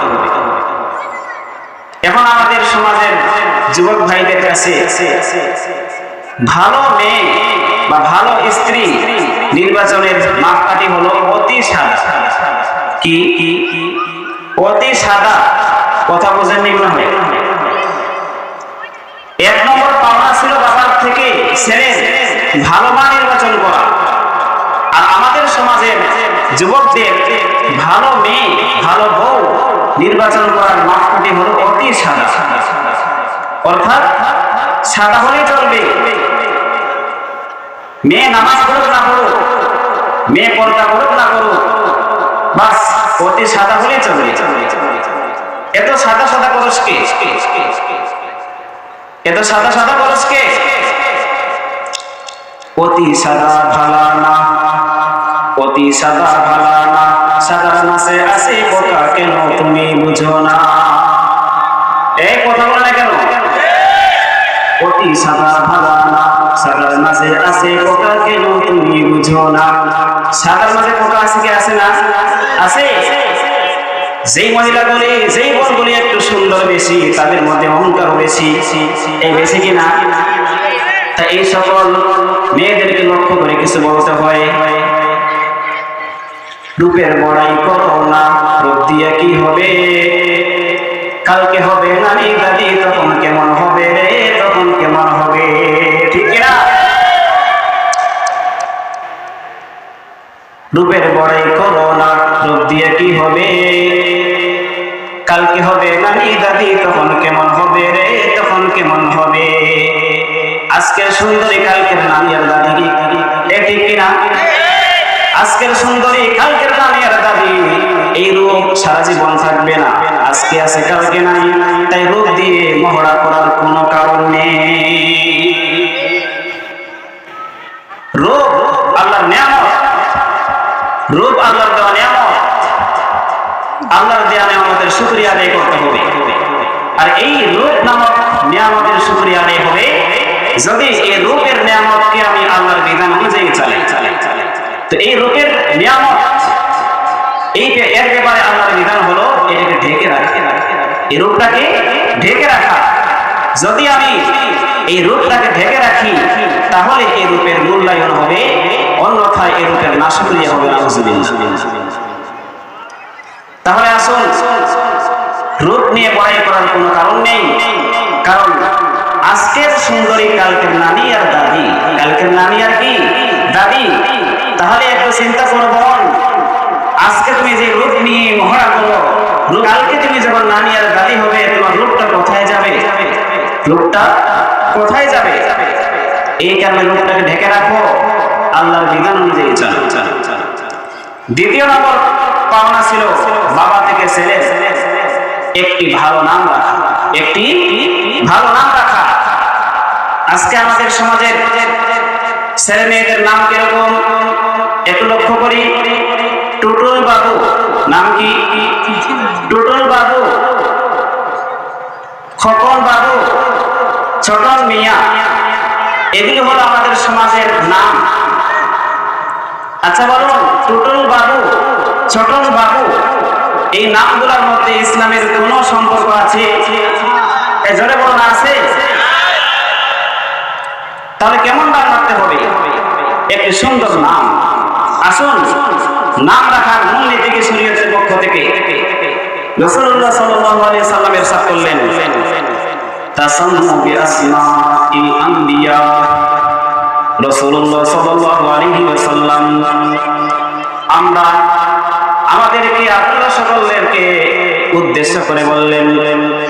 এখন আমাদের সমাজের যুবক ভাইদের কাছে ভালো মেয়ে বা ভালো স্ত্রী নির্বাচনের মাপকাঠি হলো অতি সাদা। কি অতি সাদা? কথা বোঝেন নি মনে হয়। এক নম্বর পাওনা ছিল বাবার থেকে ছেলের ভালো মা নির্বাচন করা। আর আমাদের সমাজের যুবকদের ভালো মেয়ে ভালো বউ নির্বাচন করার মাপকাঠি হলো অতি সাদা। অর্থাৎ সাদা হলেই চলবে। মেয়ে নামাজ পড়ুক না পড়ুক, মেয়ে পর্দা করুক না করুক, বাস অতি সাদা হলেই চলবে। এত সাদা সাদা করস কে? এত সাদা সাদা করস কে? অতি সাদা ভালা না, অতি সাদা ভালা না, সাদার মাঝে আছে বোকা কেন তুমি বুঝো না? এই কথা বলে না কেন? অতি সাদা ভালা না, সাদার মাঝে আছে বোকা কেন তুমি বুঝো না? সাদার মাঝে বোকা আছে কি আছে না? আছে। যেই মহিলাগুলি যেই বোনগুলি একটু সুন্দর বেশি তাদের মধ্যে অহংকার বেশি, এই বেশি কিনা? তা এই সকল মেয়েদেরকে লক্ষ্য করে কিছু বলতে হয়। রূপের বড়াই করো না, রূপ দিয়ে কি হবে? কালকে হবে নানি দাদি, তখন কেমন হবে রে, তখন কেমন হবে? ঠিক না? রূপের বড়াই করো না, রূপ দিয়ে কি হবে? কালকে হবে নানি দাদি, তখন কেমন হবে রে, তখন কেমন হবে? আজকের সুন্দরী কালকের নানি আর দাদি, ঠিক কিনা? আজকের সুন্দরী কালকের নানি আর দাদি, এই রূপ সারা জীবন থাকবে না। আজকে আছে কালকে নাই, তাই রূপ দিয়ে মহড়া করার কোনো কারণ নেই। রূপ আল্লাহর নিয়ামত, রূপ আল্লাহর দেওয়া নিয়ামত। আল্লাহর দেওয়া নিয়ামতের শুকরিয়া আদায় করতে হবে। আর এই রূপ নামক নিয়ামতের শুকরিয়া আদায় হবে যদি এই রূপের নিয়ামতকে আমি আল্লাহর বিধান অনুযায়ী চালাই। তো এই রূপের নিয়ামত এর ব্যাপারে আল্লাহর বিধান হলো এটাকে ঢেকে রাখা। এই রূপটাকে ঢেকে রাখা। যদি আমি এই রূপটাকে ঢেকে রাখি তাহলে এই রূপের মূল্যায়ন হবে, অন্যথায় এই রূপের নাশকরিয়া হবে। তাহলে আসুন, রূপ নিয়ে বড়াই করার কোনো কারণ নেই। কারণ আজকের সুন্দরী কালকের নানি আর দাদি, কালকের নানি আর কি দাদি। তাহলে একটু চিন্তা করব, আজকে তুমি যে রূপ নিয়ে মহড়া করো, কালকে তুমি যখন নানি আর দাদি হবে তোমার রূপটা কোথায় যাবে? রূপটা কোথায় যাবে? এই কারণে রূপটাকে ঢেকে রাখো, আল্লাহর বিধান অনুযায়ী চলো। দ্বিতীয় নম্বর পাওনা ছিল বাবা থেকে ছেলে একটি ভালো নাম রাখা। একটি ভালো নাম রাখা। আজকে আমাদের সমাজের ছেলে মেয়েদের নাম কিরকম একটু লক্ষ্য করি। টুটুল বাবু, নাম কি? টুটুল বাবু, খোকন বাবু, ছোটন মিয়া, এগুলো হলো আমাদের সমাজের নাম। আচ্ছা বলুন, টুটুল বাবু, ছোটন বাবু, এই নামগুলোর মধ্যে ইসলামের কোন সম্পর্ক আছে? জোরে বলুন, আছে? তাহলে কেমন নাম রাখতে হবে? একটি সুন্দর নাম। আসুন, নাম রাখার মূলনীতি কি শরীয়তের পক্ষ থেকে? রাসূলুল্লাহ সাল্লাল্লাহু আলাইহি সাল্লাম ইরশাদ করলেন, তাসাম্মু বিআসমাইল আম্বিয়া। রাসূলুল্লাহ সাল্লাল্লাহু আলাইহি ওয়াসাল্লাম আমরা আমাদেরকে আপনারা সকলকে উদ্দেশ্য করে বললেন,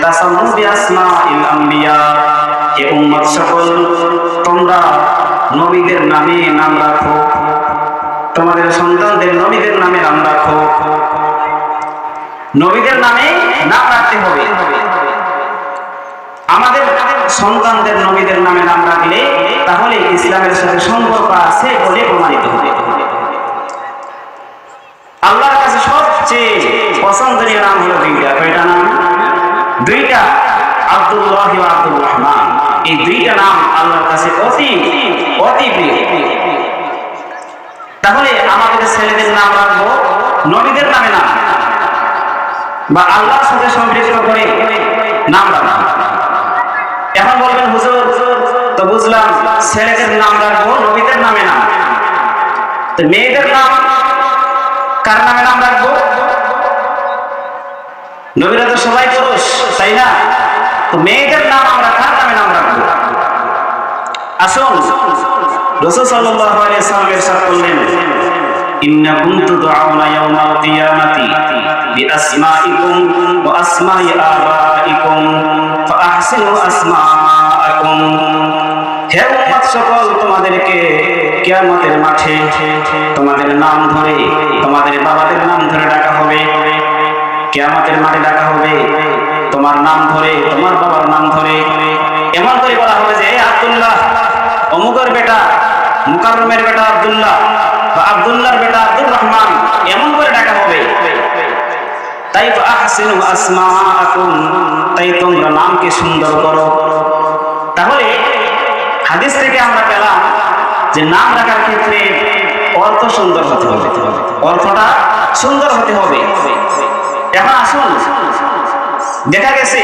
তাসাম্মু বিআসমাইল আম্বিয়া, হে উম্মত সকল, তোমরা নবীদের নামে নাম রাখো, তোমাদের সন্তানদের নবীদের নামে নাম রাখো। নবীদের নামে নাম রাখতে হবে। আমাদের সন্তানদের নবীদের নামে নাম রাখলে তাহলে ইসলামের সাথে সম্পর্ক আছে বলে প্রমাণিত হবে। আল্লাহর কাছে সবচেয়ে পছন্দনীয় নাম হলো দুইটা। কয়টা নাম? দুইটা, আব্দুল্লাহ ওয়া আব্দুর রহমান। এই দুইটা নাম আল্লাহর কাছে অতি অতি প্রিয়। তাহলে আমাদের ছেলেদের নাম রাখবো নবীদের নামে নাম, বা আল্লাহর সাথে সম্পৃক্ত করে নাম রাখবো। এখন বলবেন হুজুর, তো বুঝলাম ছেলেদের নাম রাখবো নবীদের নামে নাম, তো মেয়েদের নাম কার নামে নাম রাখবো? নবীরা তো সবাই পুরুষ, তাই না? তো মেয়েদের নাম আমরা কার নামে নাম রাখবো? আসুন, রাসূল সাল্লাল্লাহু আলাইহি ওয়াসাল্লাম ইরশাদ করলেন, ইন্নাকুম তুদআউনা ইয়াওমাল কিয়ামাতি বিআসমাইকুম ওয়া আসমাই আবাইকুম ফাআহসিনু আসমাআকুম। হে উম্মত সকল, তোমাদেরকে কিয়ামতের মাঠে তোমাদের নাম ধরে, তোমাদের বাবাদের নাম ধরে ডাকা হবে। কিয়ামতের মাঠে ডাকা হবে তোমার নাম ধরে, তোমার বাবার নাম ধরে। এমন করে বলা হবে যে আব্দুল্লাহ, অমুকের বেটা মুকাররমের বেটা আব্দুল্লাহ, বা আব্দুল্লাহর বেটা আব্দুর রহমান, এমন করে ডাকা হবে। তাই ফাআহসিনু আসমাআকুম, তাই তোমরা নামকে সুন্দর করো। তাহলে হাদিস থেকে আমরা পেলাম যে নাম রাখার ক্ষেত্রে অর্থ সুন্দর হতে হবে, অর্থটা সুন্দর হতে হবে। এখন আসুন, দেখা গেছে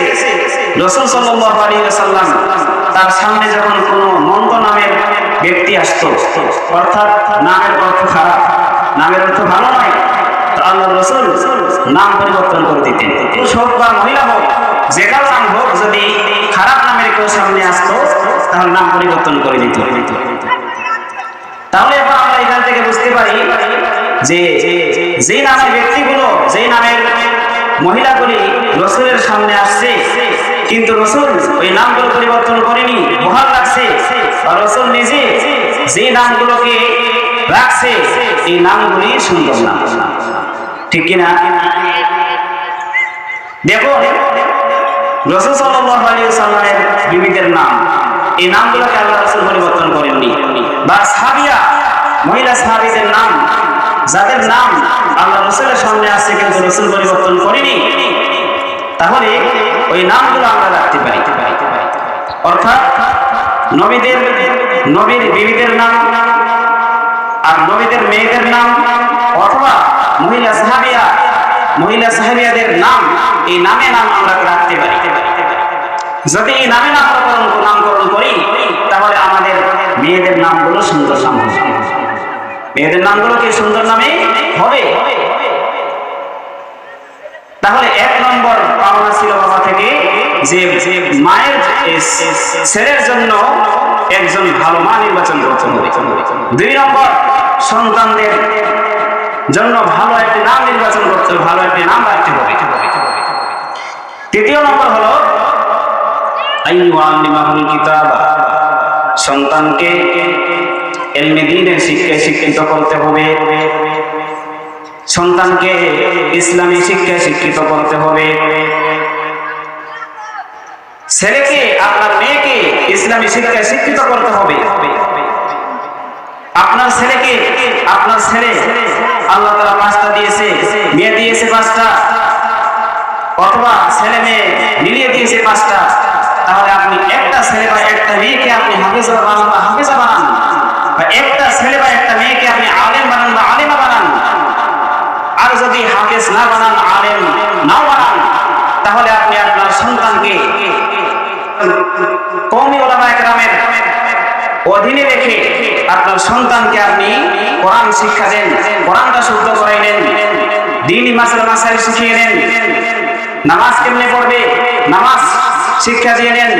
রাসূল সাল্লাল্লাহু আলাইহি ওয়াসাল্লাম তার সামনে যখন কোনো মন্দ নামের ব্যক্তি আসতো, অর্থাৎ নামের অর্থ খারাপ, নামের অর্থ ভালো নয়, তো আল্লাহর রাসূল নাম পরিবর্তন করে দিতেন। পুরুষ হোক বা মহিলা হোক, যে কারো নাম হোক, যদি খারাপ নামের কেউ সামনে আসতো তাহলে নাম পরিবর্তন করে দিত। তাহলে এখন আমরা এখান থেকে বুঝতে পারি যে যেই নামের ব্যক্তিগুলো, যেই নামের মহিলাগুলি রাসূলের সামনে আসছে, কিন্তু রাসূল ওই নামগুলো পরিবর্তন করেনি, বহাল রাখছে। আর রাসূল নিজে যেই নামগুলোকে রাখছে, এই নামগুলি সুন্দর নাম, ঠিক কিনা? দেখো, রাসূল সাল্লাল্লাহু আলাইহি ওয়াসাল্লামের বিবিদের নাম, এই নামগুলোকে আল্লাহ রাসূল পরিবর্তন করেননি। বা সাহাবিয়া, মহিলা সাহাবীদের নাম, যাদের নাম আল্লাহ রাসূলের সামনে আসছে কিন্তু রাসূল পরিবর্তন করেনি, তাহলে ওই নামগুলো আমরা রাখতে পারি। অর্থাৎ নবীর বিবিদের নাম আর নবীদের মেয়েদের নাম, অথবা মহিলা সাহাবিয়াদের নাম, এই নামে নাম আমরা রাখতে পারি। যদি এই নামে নামকরণ করি তাহলে আমাদের মেয়েদের নামগুলো সুন্দর নাম হবে, মেয়েদের নামগুলো কি সুন্দর নামে হবে। তাহলে এক নম্বর পাওনা ছিল বাবা থেকে যে মায়ের ছেলের জন্য একজন ভালো মা নির্বাচন করতে হবে। দুই নম্বর, সন্তানদের জন্য ভালো একটি নাম নির্বাচন করতে হবে, ভালো একটি নাম রাখতে হবে। তৃতীয় নম্বর হলো আইয়ুআল্লিমাহুল কিতাবা, সন্তানকে ইলমে দ্বীনের শিক্ষায় শিক্ষিত করতে হবে, সন্তানকে ইসলামী শিক্ষায় শিক্ষিত করতে হবে। ছেলেকে, আপনার মেয়েকে ইসলামী শিক্ষায় শিক্ষিত করতে হবে। আপনার ছেলেকে, আপনার ছেলে আল্লাহ তাআলা 5টা দিয়েছে, মেয়ে দিয়েছে 5টা, অথবা ছেলে মেয়ে মিলিয়ে দিয়েছে 5টা, তাহলে আপনি একটা ছেলে বা একটা মেয়েকে আপনি হাফেজ বানান বা হাফেজা বানান, বা একটা ছেলে বা একটা মেয়েকে আপনি আলেম বানান বা আলেমা বানান। আর যদি হাফেজ না বানান, আলেম না বানান, তাহলে আপনি আপনার সন্তানকে কওমি উলামায়ে কেরামের অধীনে রেখে আপনার সন্তানকে আপনি কোরআন শিক্ষা দেন, কোরআনটা শুদ্ধ করাই নেন, দ্বীনি মাসাইল শিখিয়ে নেন, নামাজ কেমনে পড়বে নামাজ শিক্ষা দিয়ে নেন,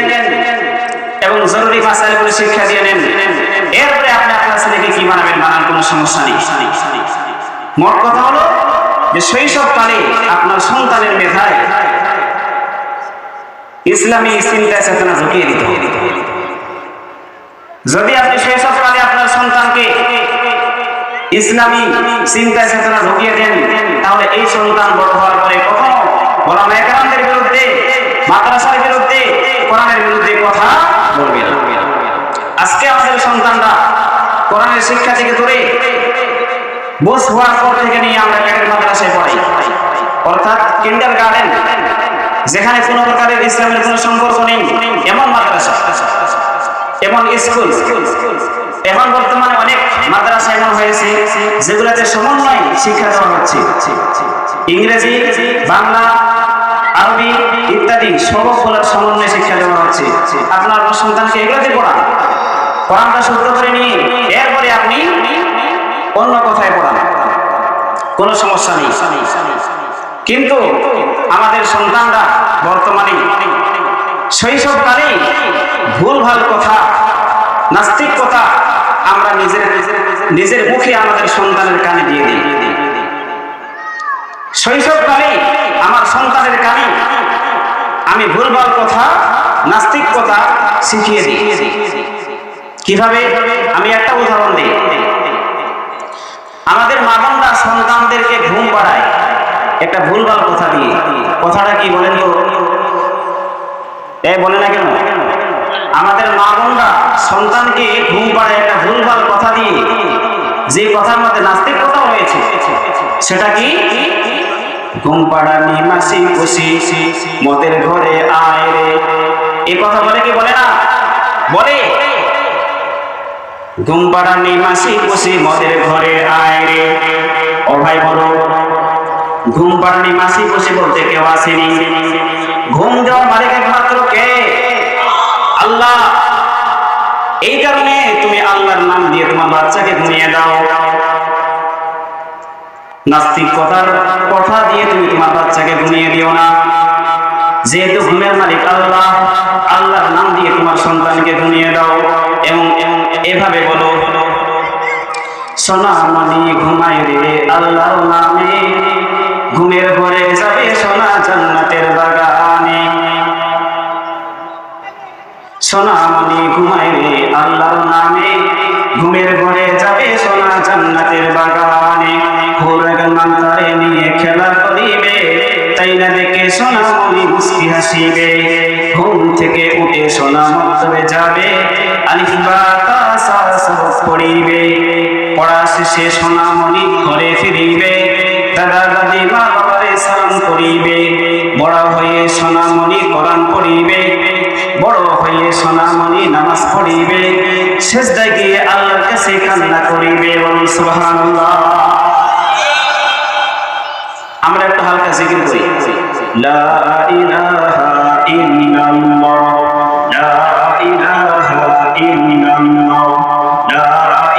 এবং জরুরি মাসাইলগুলো শিক্ষা দিয়ে নেন। এরপরে আপনি আপনার ছেলেকে কি বানাবেন, বানার কোনো সমস্যা নেই। মোট কথা হলো যে শৈশবকালে আপনার সন্তানের মেধায় ইসলামী চিন্তা চেতনা ঢুকিয়ে দিতে হবে। যদি আপনি শৈশবকালে আপনার সন্তানকে ইসলামী চিন্তা চেতনা ঢুকিয়ে দেন, তাহলে এই সন্তান বড় হওয়ার পরে কখনো উলামায়ে কেরামদের বিরুদ্ধে, মাদ্রাসার বিরুদ্ধে, কোরআনের বিরুদ্ধে কথা বলবে না। আজকে আমাদের সন্তানরা কোরআনের শিক্ষা থেকে ধরে বোঝ হওয়ার পর থেকে নিয়ে আমরা ক্যাডেট মাদ্রাসায় পড়াই, অর্থাৎ কিন্ডারগার্টেন, যেখানে কোনো প্রকারের ইসলামের কোনো সম্পর্ক নেই এমন মাদ্রাসা, এমন স্কুল। এখন বর্তমানে অনেক মাদ্রাসা এমন হয়েছে যেগুলোতে সমন্বয় শিক্ষা দেওয়া হচ্ছে, ইংরেজি, বাংলা, আরবি ইত্যাদি সবগুলোর সমন্বয় শিক্ষা দেওয়া হচ্ছে। আপনার সন্তানকে এগুলোতে পড়ান, কোরআনটা শুদ্ধ করে নিয়ে এরপরে আপনি অন্য কথায় পড়ান, কোনো সমস্যা নেই। কিন্তু আমাদের সন্তানরা বর্তমানে শৈশবকালেই ভুলভাল কথা, নাস্তিক কথা আমরা নিজের মুখে আমাদের সন্তানের কানে দিয়ে দিই। শৈশবকালে আমার সন্তানের কানে আমি ভুলভাল কথা, নাস্তিক কথা শিখিয়ে দিই। কিভাবে? আমি একটা উদাহরণ দিই। আমাদের মা বোনরা সন্তানদেরকে ঘুম পাড়ায় একটা ভুলভাল কথা দিয়ে। কথাটা কি বলেন তো? বলে না কেন? আমাদের মা বোনরা সন্তানকে ঘুম পাড়ায় একটা ভুলভাল কথা দিয়ে, যে কথার মধ্যে নাস্তিক কথা রয়েছে, সেটা কি? ঘুম পাড়ানি মাসি খুশি মদের ঘরে আয় রে, এই কথা বলে কি বলে না? বলে। ঘুম পাড়ানি মাসি খুশি মদের ঘরে আয় রে। ও ভাই বলো, ঘুম পাড়ানি মাসি খুশি বলতে কেউ আসেনি। ঘুম দেওয়ার মালিক একমাত্র কে? আল্লাহ। এই কারণে তুমি আল্লাহর নাম দিয়ে তোমার বাচ্চাকে ঘুমিয়ে দাও। নাস্তিক কথার কথা দিয়ে তুমি তোমার বাচ্চাকে ঘুমিয়ে দিও না। যেহেতু ঘুমের মালিক আল্লাহ, আল্লাহর নাম দিয়ে তোমার সন্তানকে ঘুমিয়ে দাও। এবং এভাবে বলো, সোনামণি ঘুমাই রে আল্লাহর নামে, ঘুমের ঘরে যাবে সোনা জান্নাতের বাগানে। সোনামণি ঘুমাই রে আল্লাহর নামে, ঘুমের ঘরে যাবে সোনা জান্নাতের বাগানে। ভোরের মান্তারে নিয়ে খেলা করিবে, তাই না দেখে সোনামণি মুস্কি হাসিবে। ঘুম থেকে উঠে সোনা মক্তবে যাবে, আলিফ বা তা সা সবক পড়িবে। পড়া শেষে সোনামণি ঘরে ফিরিবে, দাদা দাদি মা বাবারে সালাম করিবে। বড় হয়ে সোনামণি কোরআন পড়িবে, বড় হয়ে সোনামণি নামাজ পড়িবে। সেজদায় গিয়ে আল্লাহর কাছে কান্না করিবে। সুবহানাল্লাহ। আমরা একটু হালকা জিকির করি, লা ইলাহা ইল্লাল্লাহ, লা ইলাহা ইল্লাল্লাহ, লা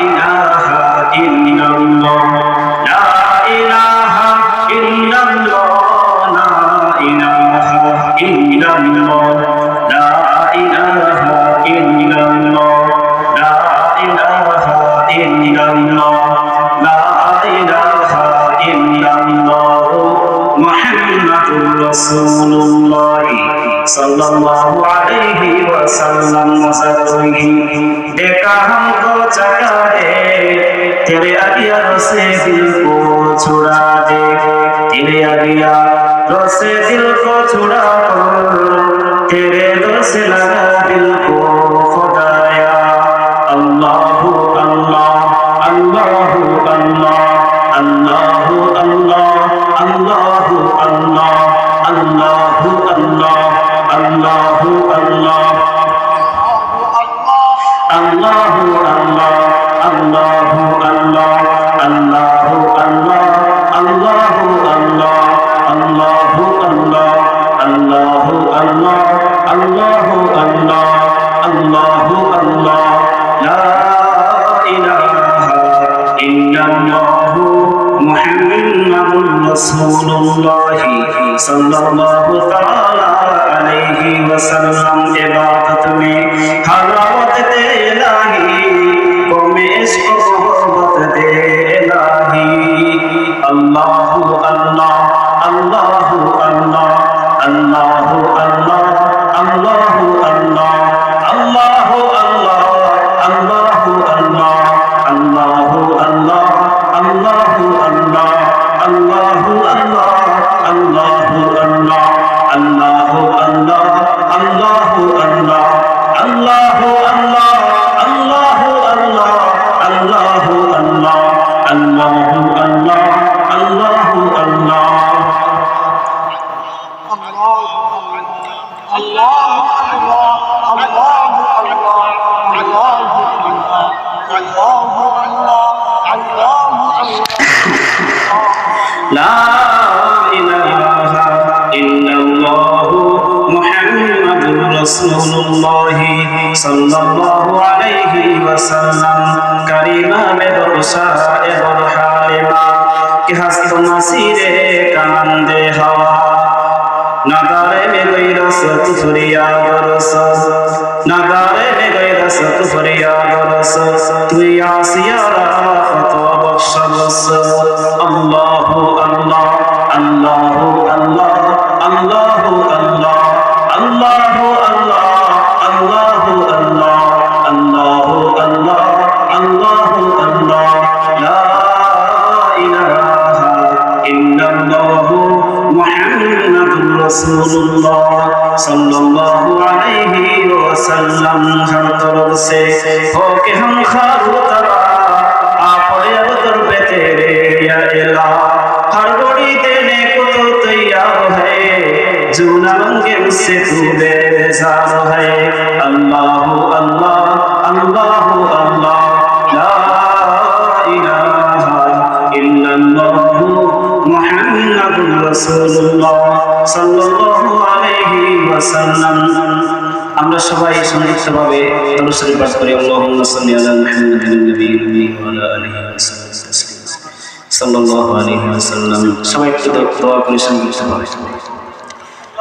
ইলাহা ইল্লাল্লাহ, লা ইলাহা ইল্লাল্লাহ, লা ইলাহা ইল্লাল্লাহ, লা ইলাহা ইল্লাল্লাহ, লা ইলাহা ইল্লাল্লাহ, লা ইলাহা ইল্লাল্লাহ, মুহাম্মাদুর রাসূলুল্লাহ सल्लल्लाहु अलैहि वसल्लम। देखा हमको चका दे, तेरे अगिया से दिल को छुड़ा दे, तेरे अगिया से दिल को छुड़ा कर, तेरे दर से लगा दिल को खुदाया। अल्लाहु अल्लाह, अल्लाहु अल्लाह, अल्लाहु अल्लाह, अल्लाहु अल्लाह, अल्लाहु अल्लाह, अल्लाहु अल्लाह, अल्लाहु अल्लाह, अल्लाहु अल्लाह, अल्लाहु अल्लाह, अल्लाहु अल्लाह, अल्लाहु अल्लाह, अल्लाहु अल्लाह, अल्लाहु अल्लाह, अल्लाहु अल्लाह, ला इलाहा इल्लल्लाह, मुहम्मदुर रसूलुल्लाह सल्लल्लाहु तआला अलैहि वसल्लम। इबादत में हलावत दे इलाही, कौमे इश्क मोहब्बत दे इलाही। अल्लाहु अल्लाह, अल्लाहु अल्लाह, अल्लाहु अल्लाह, अल्लाहु अल्लाह, अल्लाहु अल्लाह, अल्लाहु अल्लाह, अल्लाहु अल्लाह, अल्लाहु अल्लाह, अल्लाहु अल्लाह, अल्लाहु अल्लाह, अल्लाहु अल्लाह, अल्लाहु সাল্লাল্লাহু আলাইহি ওয়াসাল্লাম কারিমা বেবসা এবর হালিমা কি হাসত মাসিরে কানন্দে হাওয়া নাগারে মে গই রসত ফরিয়াদ রস নাগারে মে গই রসত ফরিয়াদ রস তুই আসিয়ারা কত বক্স বস আল্লাহু আল্লাহ আল্লাহু আল্লাহ আল্লাহু আল্লাহ আল্লাহু আল্লাহ আল্লাহু আল্লাহ আল্লাহু আল্লাহ আল্লাহু আল্লাহ লা ইলাহা ইল্লাল্লাহু মুহাম্মাদুর রাসূলুল্লাহ सल्लल्लाहु अलैहि वसल्लम हर तरफ से होके हम खारू तरा आप अवतर पे तेरे या इला हर घड़ी देने को तो तैयार है जूना मंगे उससे तू बेजार है अल्लाह अल्लाह अल्लाह अल्लाह ला इलाहा इल्लल्लाह मुहम्मदुर रसूलुल्लाह सल्लल्लाहु अलैहि वसल्लम আমরা সবাই সংক্ষিপ্তভাবে দরুদ শরীফ পাঠ করি আল্লাহুম্মা সাল্লি আলা মুহাম্মাদিন নবিয়্যিল উম্মি ওয়া আলা আলিহি ওয়াসাল্লাম সাল্লাল্লাহু আলাইহি ওয়াসাল্লাম সবাই একটু দোয়া করে সংক্ষিপ্তভাবে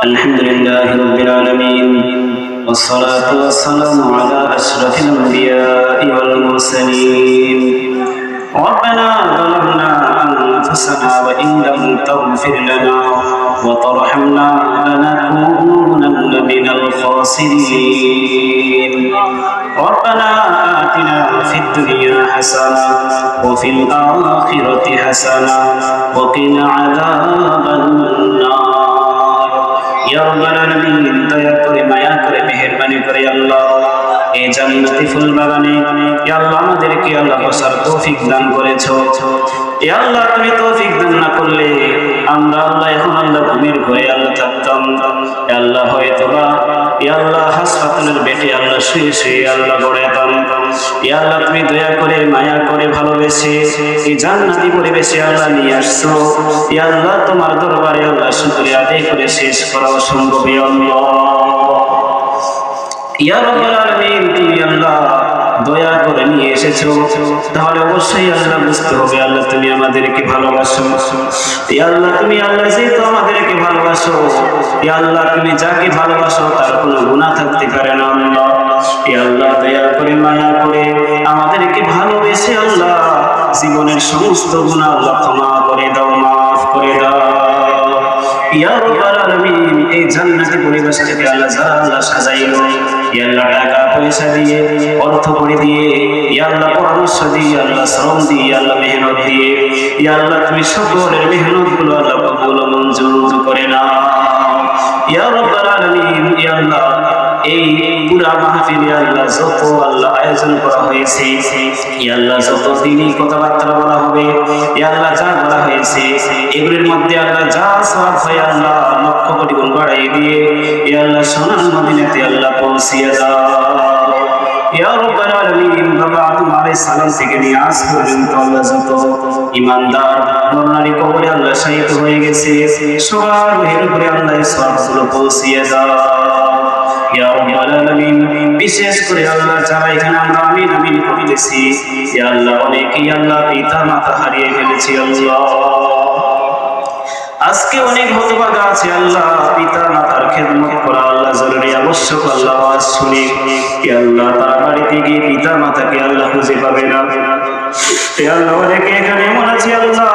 আলহামদুলিল্লাহি রাব্বিল আলামিন والصلاة والسلام على أشرف الأنبياء والمرسلين ربنا ظلمنا أنفسنا وإن لم تغفر لنا وترحمنا لنكونن من الخاسرين ربنا آتنا في الدنيا حسنة وفي الآخرة حسنة وقنا عذاب النار يا رب العالمين দয়া করে মায়া করে মেহেরবানি করে আল্লাহ এই জান্নাতি ফুল বাগানে ইয়া আল্লাহ আমাদেরকে আল্লাহ বসার তৌফিক দান করেছো ইয়া আল্লাহ তুমি তৌফিক দান না করলে আমরা আল্লাহ এখন আল্লাহ ঘুমের ঘরে আল্লাহ থাকতাম ইয়া আল্লাহ হয়তোবা ইয়া আল্লাহ হাসপাতালের বেডে আল্লাহ শুয়ে শুয়ে আল্লাহ গড়াইতাম ইয়া আল্লাহ তুমি দয়া করে মায়া করে ভালোবেসে এই জান্নাতি পরিবেশে আল্লাহ নিয়ে আসছো ইয়া আল্লাহ তোমার দরবারে আল্লাহ শুকরিয়া আদায় করে শেষ করা অসম্ভব ইয়া আল্লাহ ইয়া রাব্বুল আলামিন তুমি আল্লাহ দয়া করে নিয়ে এসেছো তাহলে অবশ্যই আল্লাহ বুঝতে হবে আল্লাহ তুমি আমাদেরকে ভালোবাসো ইয়া আল্লাহ তুমি আল্লাহ যেহেতু আমাদেরকে ভালোবাসো ইয়া আল্লাহ তুমি যাকে ভালোবাসো তার কোনো গুনাহ থাকতে পারে না আল্লাহ ইয়া আল্লাহ দয়া করে মায়া করে আমাদেরকে ভালোবেসে আল্লাহ জীবনের সমস্ত গুনাহ আল্লাহ ক্ষমা করে দাও মাফ করে দাও ইয়া রাব্বুল আলামিন এই জান্নাতি পরিবেশটাকে আল্লাহ যারা আল্লাহ সাজাইলো ইয়া আল্লাহ টাকা পয়সা দিয়ে অর্থ করে দিয়ে ইয়া আল্লাহ পরামর্শ দিয়ে আল্লাহ শ্রম দিয়ে আল্লাহ মেহনত দিয়ে ইয়া আল্লাহ তুমি সকলের মেহনতগুলো আল্লাহ কবুল ও মঞ্জুর করে নাও ইয়া রাব্বুল আলামিন ইয়া আল্লাহ এই পুরা মাহফিলে আল্লাহ যত আল্লাহ আয়োজন করা হয়েছে ইয়া আল্লাহ যত দিনই কথাবার্তা বলা হবে ইয়া আল্লাহ যা বলা হয়েছে এগুলোর মধ্যে আল্লাহ যা সওয়াব হয় আল্লাহ লক্ষ কোটি গুণ বাড়িয়ে দিয়ে ইয়া আল্লাহ সোনার মদিনাতে আল্লাহ পৌঁছিয়ে দাও ইয়া রাব্বুল আলামিন বাবা আদম আলাইহিস সালাম থেকে নিয়ে আজ পর্যন্ত আল্লাহ যত ঈমানদার নরনারী কবরে আল্লাহ শহীদ হয়ে গেছে সবার রূহের উপরে আল্লাহ এই সওয়াবগুলো পৌঁছিয়ে দাও ইয়া রাব্বুল আলামিন বিশেষ করে আল্লাহ যারা এখানে আমরা আমিন আমিন করতেছি ইয়া আল্লাহ অনেকেই আল্লাহ পিতা মাতা হারিয়ে ফেলেছি আল্লাহ আজকে অনেক হতভাগা আছে আল্লাহ পিতা মাতার খেদমত করা আল্লাহ জরুরি আবশ্যক আল্লাহ আওয়াজ শুনি কি আল্লাহ তার বাড়িতে গিয়ে পিতা মাতাকে আল্লাহ খুঁজে পাবে না আল্লাহ অনেকে এখানে এমন আছে আল্লাহ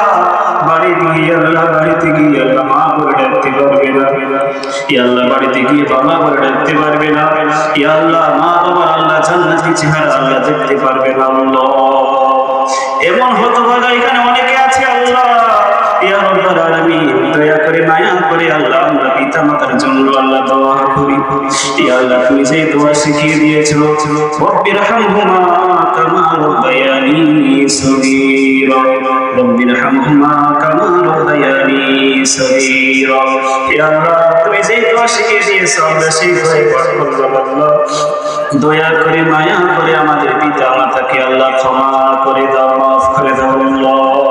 বাড়িতে গিয়ে আল্লাহ মা বলে ডাকতে পারবে না ইয়া আল্লাহ বাড়িতে গিয়ে বাবা বলে ডাকতে পারবে না ইয়া আল্লাহ মা বাবা আল্লাহ জান্নাতি চেহারা আল্লাহ দেখতে পারবে না আল্লাহ এমন হতভাগা এখানে অনেকে আছে আল্লাহ ইয়া রাব্বুল আলামিন দয়া করে মায়া করে আল্লাহ আমরা পিতা মাতার জন্য আল্লাহ দোয়া করি ইয়া আল্লাহ তুমি যে দোয়া শিখিয়ে দিয়েছো রব্বিরহামহুমা কামা রাব্বায়ানি সগীরা রব্বিরহামহুমা কামা রাব্বায়ানি সগীরা ইয়া আল্লাহ তুমি যে দোয়া শিখিয়ে দিয়েছো আমরা সেই দোয়া পাঠ করব আল্লাহ দয়া করে মায়া করে আমাদের পিতা মাতাকে আল্লাহ ক্ষমা করে দাও মাফ করে দাও আল্লাহ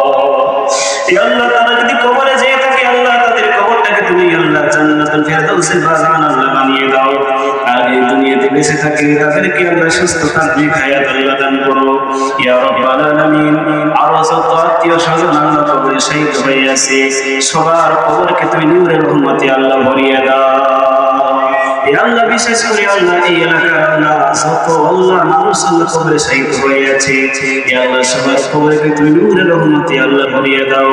ইয়া আল্লাহ তারা যদি কবরে যেয়ে থাকে আল্লাহ তাদের কবরটাকে তুমি আল্লাহ জান্নাতুল ফেরদাউসের বাগান আল্লাহ বানিয়ে দাও আর এই দুনিয়াতে বেঁচে থাকে তাদেরকে আল্লাহ সুস্থতা দিয়ে হায়াত আল্লাহ দান করো ইয়া রাব্বাল আলামিন। আর যত আত্মীয় স্বজন আল্লাহ কবরে শহীদ হয়ে আছে সবার কবরকে তুমি নূরের রহমতে আল্লাহ ভরিয়ে দাও আল্লাহ। বিশেষ করে আল্লাহ এই এলাকার আল্লাহ যত আল্লাহ মানুষ আল্লাহ কবরে শহীদ হয়ে আছে আল্লাহ সবার কবরকে তুমি নূরের রহমতে আল্লাহ ভরিয়ে দাও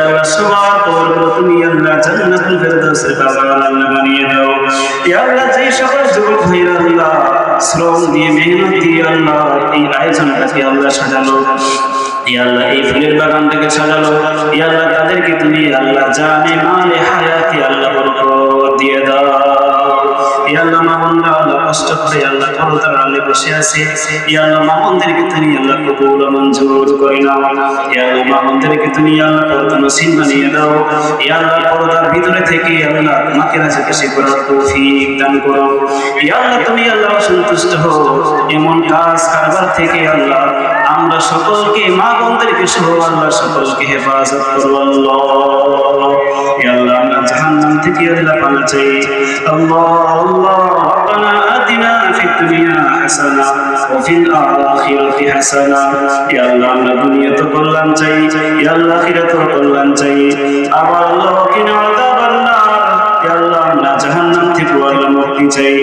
আল্লাহ। সবার কবরগুলো তুমি আল্লাহ জান্নাতুল ফেরদাউসের বাগান আল্লাহ বানিয়ে দাও আল্লাহ। যে সকল যুবক ভাইরা আল্লাহ শ্রম দিয়ে মেহনত দিয়ে আল্লাহ এই আয়োজনটাকে আল্লাহ সাজালো আল্লাহ, এই ফুলের বাগানটাকে সাজালো আল্লাহ, তাদেরকে তুমি আল্লাহ জানে মালে হায়াতি আল্লাহ বরকত দিয়ে দাও আল্লাহ। মা বোনরা আল্লাহ কষ্ট করে আল্লাহ পর্দার আড়ালে বসে আছে আল্লাহ, মা বোনদেরকে তুমি আল্লাহ কবুল ও মঞ্জুর করে নাও আল্লাহ। মা বোনদেরকে তুমি আল্লাহ পর্দা নসিব বানিয়ে দাও আল্লাহ। পর্দার ভিতরে থেকে আল্লাহ তোমাকে রাজি খুশি করার তৌফিক দান করো আল্লাহ। তুমি আল্লাহ সন্তুষ্ট হও এমন কাজ কারবার থেকে আল্লাহ আমরা সকলকে মা বোনদেরকে সহ আল্লাহ সকলকে হেফাজত করো আল্লাহ আল্লাহ। আমরা জাহান্নাম থেকে আল্লাহ পানা চাই আল্লাহ আল্লাহ। ربنا آتنا في الدنيا حسنة وفي الآخرة حسنة يا الله আমরা দুনিয়াতে কল্যাণ চাই ইয়া আল্লাহ, আখিরাতেও কল্যাণ চাই। আবার আল্লাহ কিনা আযাবার নার ইয়া আল্লাহ, আমরা জাহান্নাম থেকে আল্লাহ মুক্তি চাই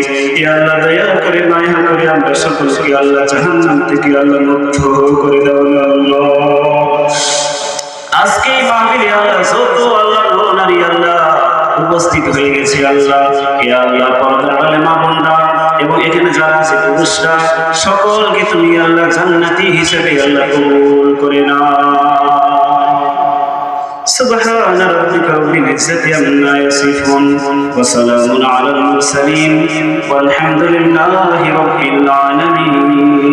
ইয়া আল্লাহ। দয়া করে মায়া করে আমরা সকলকে আল্লাহ জাহান্নাম থেকে আল্লাহ মুক্ত করে দাও আল্লাহ। আজকে এই মাহফিলে আল্লাহ যত আল্লাহ নারী আল্লাহ উপস্থিত হয়ে গেছে আল্লাহ ইয়া আল্লাহ, পর্দার আড়ালে মা বোনরা এবং এখানে যারা আছে পুরুষরা সকলকে তুমি আল্লাহ জান্নাতি হিসেবে আল্লাহ কবুল করে নাও। سبحان ربك رب العزة عما يصفون وسلام على المرسلين والحمد لله رب العالمين.